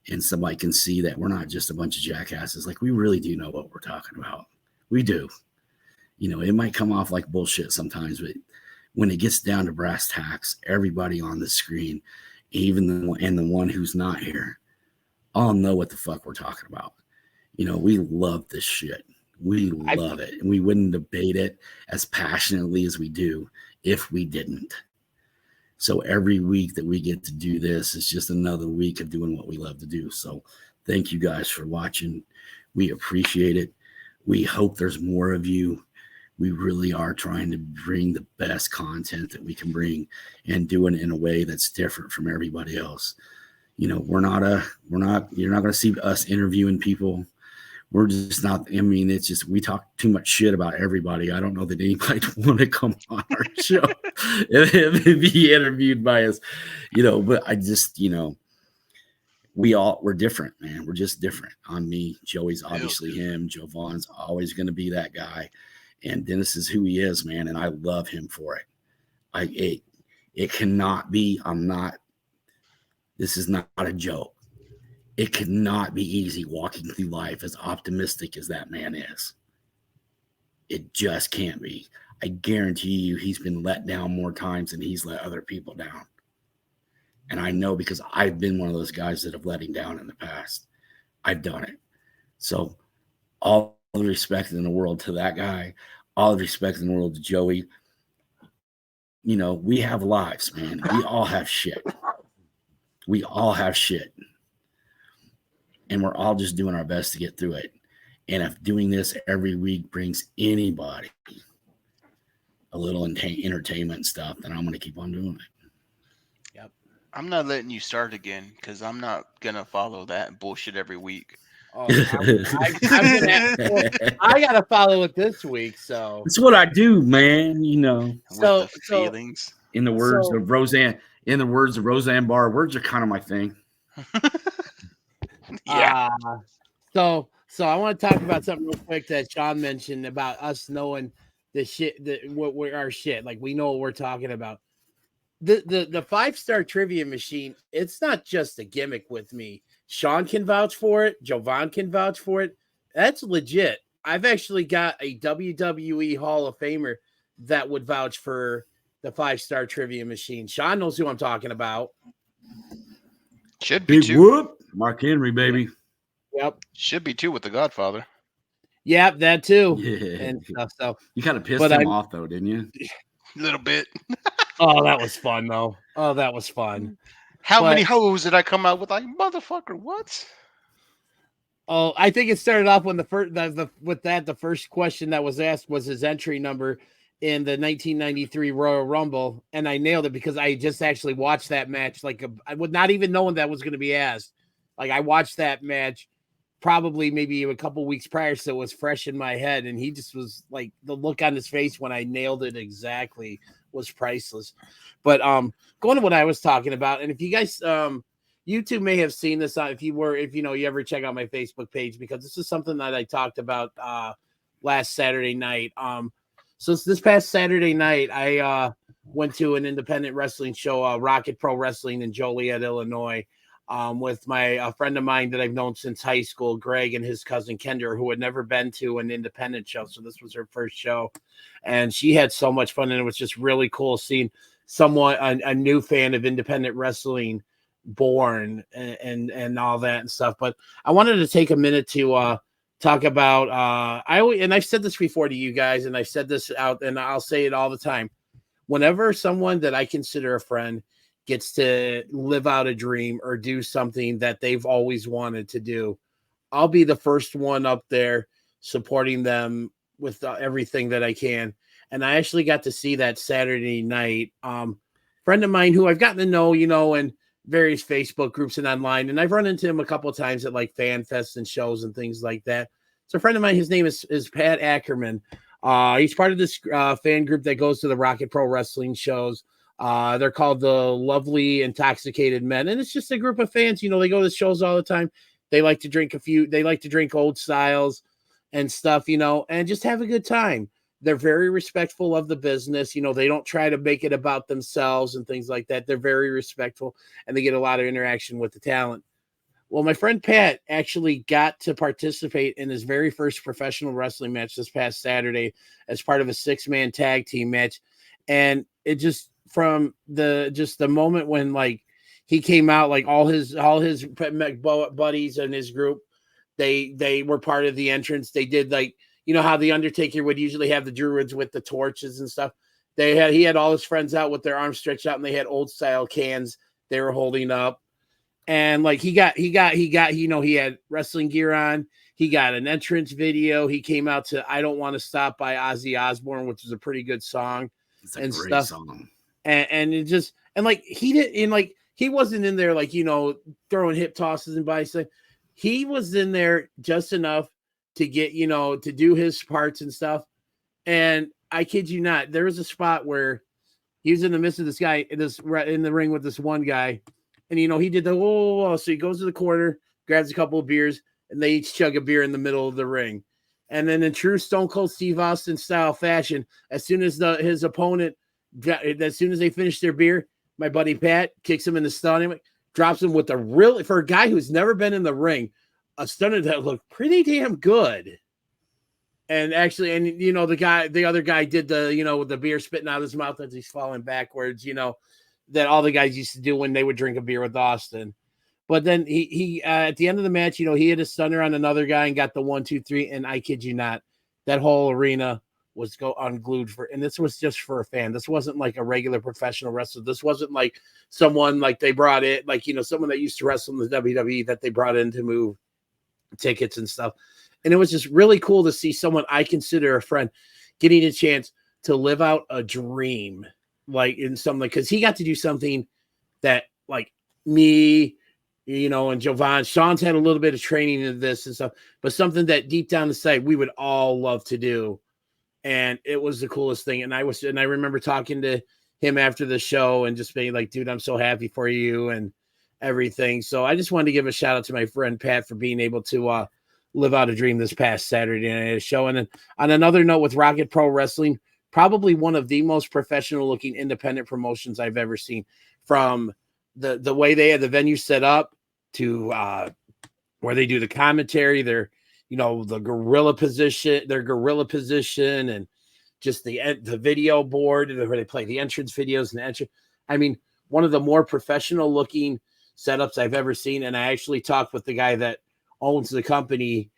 and somebody can see that we're not just a bunch of jackasses. Like, we really do know what we're talking about. We do. It might come off like bullshit sometimes, but when it gets down to brass tacks, everybody on the screen, even the one who's not here, all know what the fuck we're talking about. We love this shit. We love it. And we wouldn't debate it as passionately as we do if we didn't. So every week that we get to do this is just another week of doing what we love to do. So thank you guys for watching. We appreciate it. We hope there's more of you. We really are trying to bring the best content that we can bring and doing it in a way that's different from everybody else. You're not going to see us interviewing people. We're just not, it's just, we talk too much shit about everybody. I don't know that anybody would want to come on our show and be interviewed by us, but I just, we're different, man. We're just different. I'm me. Joey's obviously him. Jovan's always going to be that guy. And Dennis is who he is, man. And I love him for it. It cannot be, this is not a joke. It cannot be easy walking through life as optimistic as that man is. It just can't be. I guarantee you he's been let down more times than he's let other people down. And I know because I've been one of those guys that have let him down in the past. I've done it. So all the respect in the world to that guy, all the respect in the world to Joey. We have lives, man. We all have shit. We all have shit. And we're all just doing our best to get through it. And if doing this every week brings anybody a little entertainment stuff, then I'm going to keep on doing it. Yep. I'm not letting you start again because I'm not going to follow that bullshit every week. Oh, I got to follow it this week. So it's what I do, man. So feelings. In the words of Roseanne Barr, words are kind of my thing. Yeah. So I want to talk about something real quick that Sean mentioned about us knowing the shit what we're our shit. Like, we know what we're talking about. The 5-star trivia machine, it's not just a gimmick with me. Sean can vouch for it. Jovan can vouch for it. That's legit. I've actually got a WWE Hall of Famer that would vouch for the 5-star trivia machine. Sean knows who I'm talking about. Should be Big whoop. Mark Henry, baby. Yep. Should be too with the Godfather. Yep, that too. Yeah. And stuff. So you kind of pissed him off though, didn't you? A little bit. Oh, that was fun though. Oh, that was fun. How many hoes did I come out with? Like, motherfucker, what? Oh, I think it started off when the first question that was asked was his entry number in the 1993 Royal Rumble, and I nailed it because I just actually watched that match. I would not even knowing that was going to be asked. Like, I watched that match probably maybe a couple weeks prior, so it was fresh in my head, and he just was like, the look on his face when I nailed it exactly was priceless. But going to what I was talking about, and if you guys you two may have seen this if you ever check out my Facebook page, because this is something that I talked about last Saturday night. So this past Saturday night, I went to an independent wrestling show, Rocket Pro Wrestling in Joliet, Illinois, with a friend of mine that I've known since high school, Greg, and his cousin Kendra, who had never been to an independent show. So this was her first show, and she had so much fun, and it was just really cool seeing a new fan of independent wrestling born and all that and stuff. But I wanted to take a minute to talk about I've said this before to you guys, and I've said this out, and I'll say it all the time. Whenever someone that I consider a friend gets to live out a dream or do something that they've always wanted to do, I'll be the first one up there supporting them with everything that I can. And I actually got to see that Saturday night. Friend of mine who I've gotten to know, in various Facebook groups and online, and I've run into him a couple of times at like fan fests and shows and things like that. So a friend of mine, his name is Pat Ackerman. He's part of this fan group that goes to the Rocket Pro Wrestling shows. They're called the Lovely Intoxicated Men, and it's just a group of fans. You know, they go to shows all the time. They like to drink they like to drink old styles and stuff, you know, and just have a good time. They're very respectful of the business. You know, they don't try to make it about themselves and things like that. They're very respectful, and they get a lot of interaction with the talent. Well, my friend Pat actually got to participate in his very first professional wrestling match this past Saturday as part of a 6-man tag team match. And it just, from the moment when like he came out, like all his buddies and his group, they were part of the entrance. They did, like, you know how the Undertaker would usually have the Druids with the torches and stuff. He had all his friends out with their arms stretched out, and they had old style cans they were holding up. And like he got, you know, he had wrestling gear on. He got an entrance video. He came out to "I Don't Want to Stop" by Ozzy Osbourne, which is a pretty good song. It's a great stuff. song. And it just, and like he didn't, like he wasn't in there like, you know, throwing hip tosses and biceps. He was in there just enough to get, you know, to do his parts and stuff. And I kid you not, there was a spot where he was in the midst of this guy in the ring with this one guy. And, you know, he did the, so he goes to the corner, grabs a couple of beers, and they each chug a beer in the middle of the ring. And then in true Stone Cold Steve Austin style fashion, as soon as his opponent, as soon as they finish their beer, my buddy Pat kicks him in the stomach, drops him with for a guy who's never been in the ring, a stunner that looked pretty damn good. And actually, and, you know, the other guy did the, you know, with the beer spitting out of his mouth as he's falling backwards, you know, that all the guys used to do when they would drink a beer with Austin. But then he at the end of the match, you know, he hit a stunner on another guy and got the 1, 2, 3. And I kid you not, that whole arena was unglued and this was just for a fan. This wasn't like a regular professional wrestler. This wasn't like someone like they brought it, like, you know, someone that used to wrestle in the WWE that they brought in to move tickets and stuff. And it was just really cool to see someone I consider a friend getting a chance to live out a dream, like in something, because he got to do something that like me, you know, and Jovan, Sean's had a little bit of training in this and stuff, but something that deep down inside we would all love to do. And it was the coolest thing. And I remember talking to him after the show and just being like, dude, I'm so happy for you and everything. So I just wanted to give a shout out to my friend Pat for being able to live out a dream this past Saturday night show. And then on another note, with Rocket Pro Wrestling, probably one of the most professional looking independent promotions I've ever seen, from the way they had the venue set up to where they do the commentary, their, you know, their gorilla position, and just the video board where they play the entrance videos and the entrance. I mean, one of the more professional looking setups I've ever seen. And I actually talked with the guy that owns the company.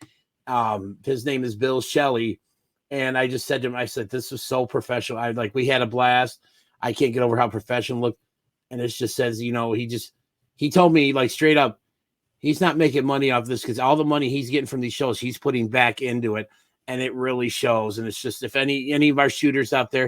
His name is Bill Shelley. And I just said to him, I said, this was so professional. We had a blast. I can't get over how professional it looked. And it just says, you know, he told me like straight up, he's not making money off this because all the money he's getting from these shows, he's putting back into it. And it really shows. And it's just, if any of our shooters out there,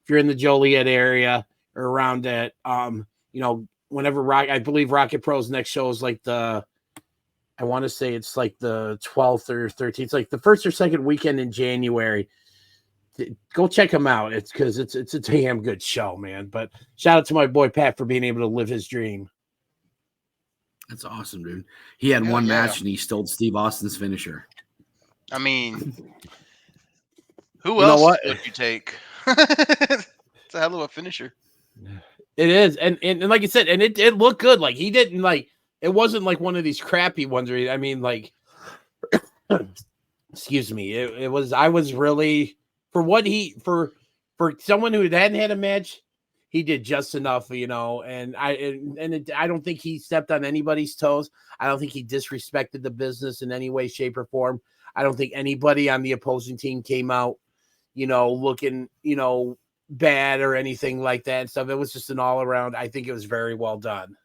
if you're in the Joliet area or around that, you know, whenever I believe Rocket Pro's next show is like I want to say it's like the 12th or 13th. It's like the first or second weekend in January. Go check him out. It's because it's a damn good show, man. But shout out to my boy Pat for being able to live his dream. That's awesome, dude. He had one match and he stole Steve Austin's finisher. I mean, who else would you take? It's a hell of a finisher. It is, and like you said, and it looked good. Like he didn't like. It wasn't like one of these crappy ones. I mean, like, excuse me. It was. I was really for what for someone who hadn't had a match. He did just enough, you know. And I don't think he stepped on anybody's toes. I don't think he disrespected the business in any way, shape, or form. I don't think anybody on the opposing team came out, you know, looking, you know, bad or anything like that and stuff. It was just an all around. I think it was very well done.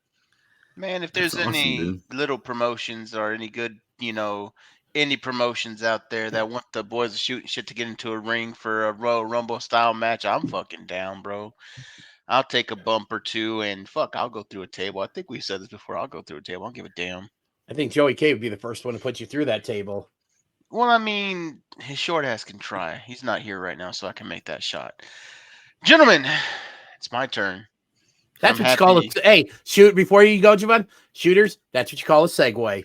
Man, if there's any little promotions or any good, you know, indie promotions out there that want the boys to shoot shit to get into a ring for a Royal Rumble style match, I'm fucking down, bro. I'll take a bump or two and I'll go through a table. I think we said this before. I'll go through a table. I don't give a damn. I think Joey K would be the first one to put you through that table. Well, I mean, his short ass can try. He's not here right now, so I can make that shot. Gentlemen, it's my turn. That's I'm what you call happy. it. Hey, shoot! Before you go, Javon, shooters. That's what you call a segue.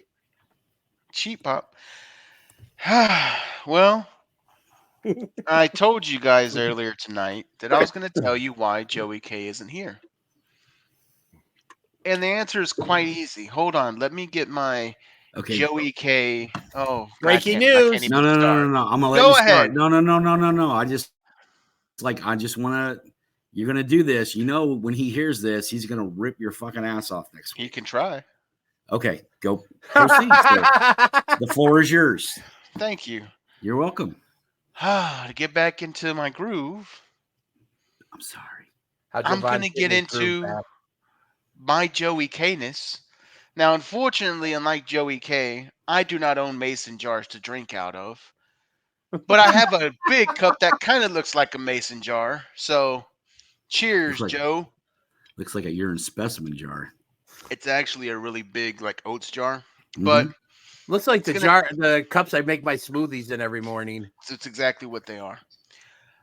Cheap pop. Well, I told you guys earlier tonight that I was going to tell you why Joey K isn't here. And the answer is quite easy. Hold on. Let me get my Okay. Joey K. Oh, Breaking I can't news. even No. start. I'm gonna let Go you start. ahead. No. I just want to. You're gonna do this. When he hears this, he's gonna rip your fucking ass off next He week. can try. Okay, go proceed, sir. The floor is yours. Thank you. You're welcome. To get back into my groove, I'm sorry. I'm going to get into my Joey K-ness. Now, unfortunately, unlike Joey K, I do not own mason jars to drink out of. But I have a big cup that kind of looks like a mason jar. So, cheers, Joe. Looks like a urine specimen jar. It's actually a really big, like, oats jar. But looks like the cups I make my smoothies in every morning. it's exactly what they are.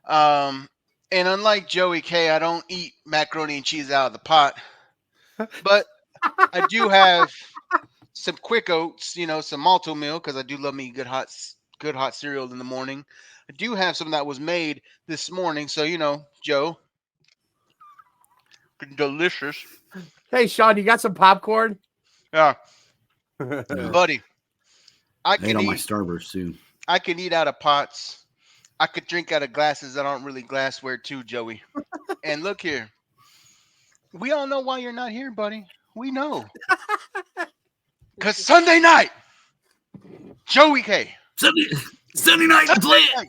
And unlike Joey K, I don't eat macaroni and cheese out of the pot. But I do have some quick oats, some malto meal, because I do love me good hot cereal in the morning. I do have some that was made this morning, so Joe, delicious. Hey, Sean, you got some popcorn? Yeah, No. buddy. I ate all my Starburst too. I can eat out of pots. I could drink out of glasses that aren't really glassware too, Joey. And look here. We all know why you're not here, buddy. We know. Because Sunday night, Joey K. Sunday night, play it.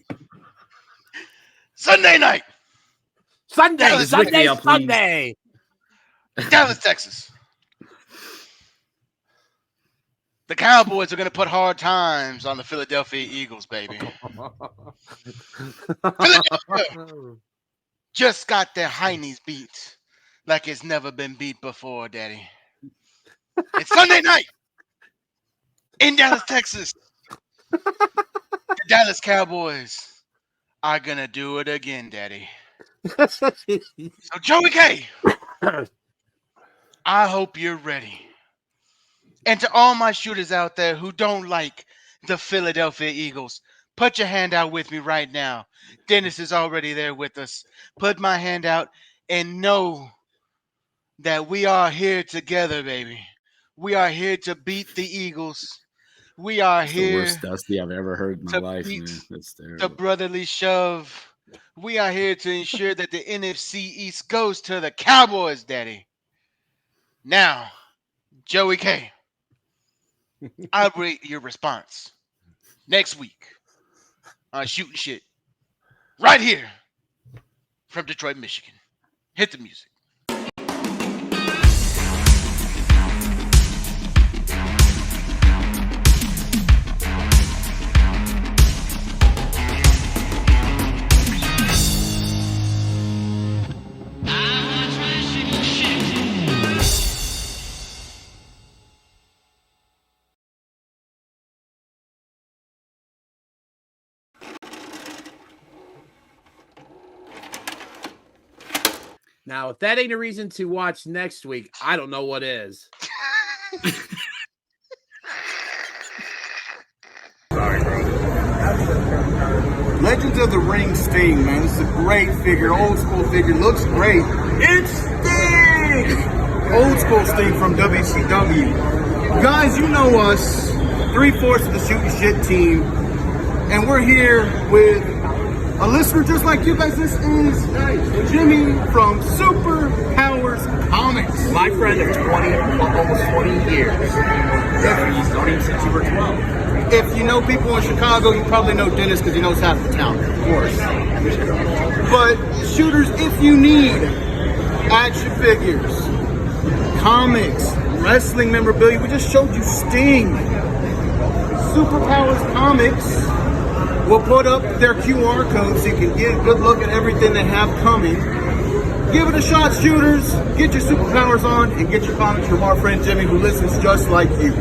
Sunday night, Sunday. Dallas, Texas. The Cowboys are going to put hard times on the Philadelphia Eagles, baby. Philadelphia just got their heinies beat like it's never been beat before, Daddy. It's Sunday night in Dallas, Texas. The Dallas Cowboys are going to do it again, Daddy. So, Joey K, I hope you're ready. And to all my shooters out there who don't like the Philadelphia Eagles, put your hand out with me right now. Dennis is already there with us. Put my hand out and know that we are here together, baby. We are here to beat the Eagles. We are It's here. the worst Dusty I've ever heard in my life, man. That's terrible. The brotherly shove. We are here to ensure that the NFC East goes to the Cowboys, Daddy. Now, Joey K, I'll rate your response next week on Shooting Shit right here from Detroit, Michigan. Hit the music. Now, if that ain't a reason to watch next week, I don't know what is. Legends of the Ring Sting, man. This is a great figure, old school figure. Looks great. It's Sting! Old school Sting from WCW. Guys, you know us, 3/4 of the Shooting Shit team, and we're here with a listener just like you guys. This is Jimmy from Super Powers Comics. My friend of almost 20 years. He's known him since you were 12. If you know people in Chicago, you probably know Dennis because he knows half the town, of course. But shooters, if you need action figures, comics, wrestling memorabilia, we just showed you Sting. Superpowers Comics will put up their QR code so you can get a good look at everything they have coming. Give it a shot, shooters. Get your superpowers on and get your comics from our friend Jimmy, who listens just like you.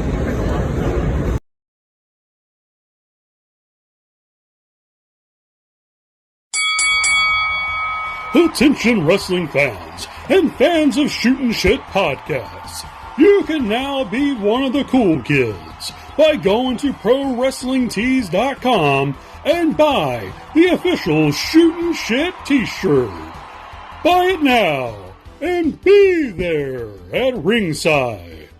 Hit Attention wrestling fans and fans of Shootin' Shit podcasts. You can now be one of the cool kids by going to ProWrestlingTees.com and buy the official Shootin' Shit t-shirt. Buy it now and be there at ringside.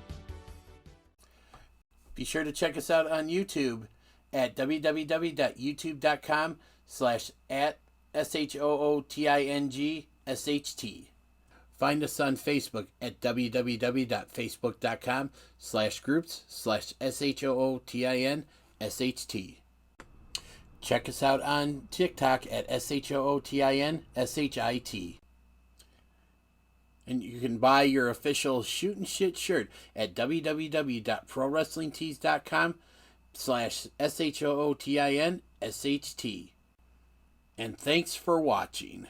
Be sure to check us out on YouTube at www.youtube.com/@SHOOTINGSHT. Find us on Facebook at www.facebook.com/groups/SHOOTINSHT. Check us out on TikTok at SHOOTINSHIT. And you can buy your official Shootin' Shit shirt at www.ProWrestlingTees.com/SHOOTINSHT. And thanks for watching.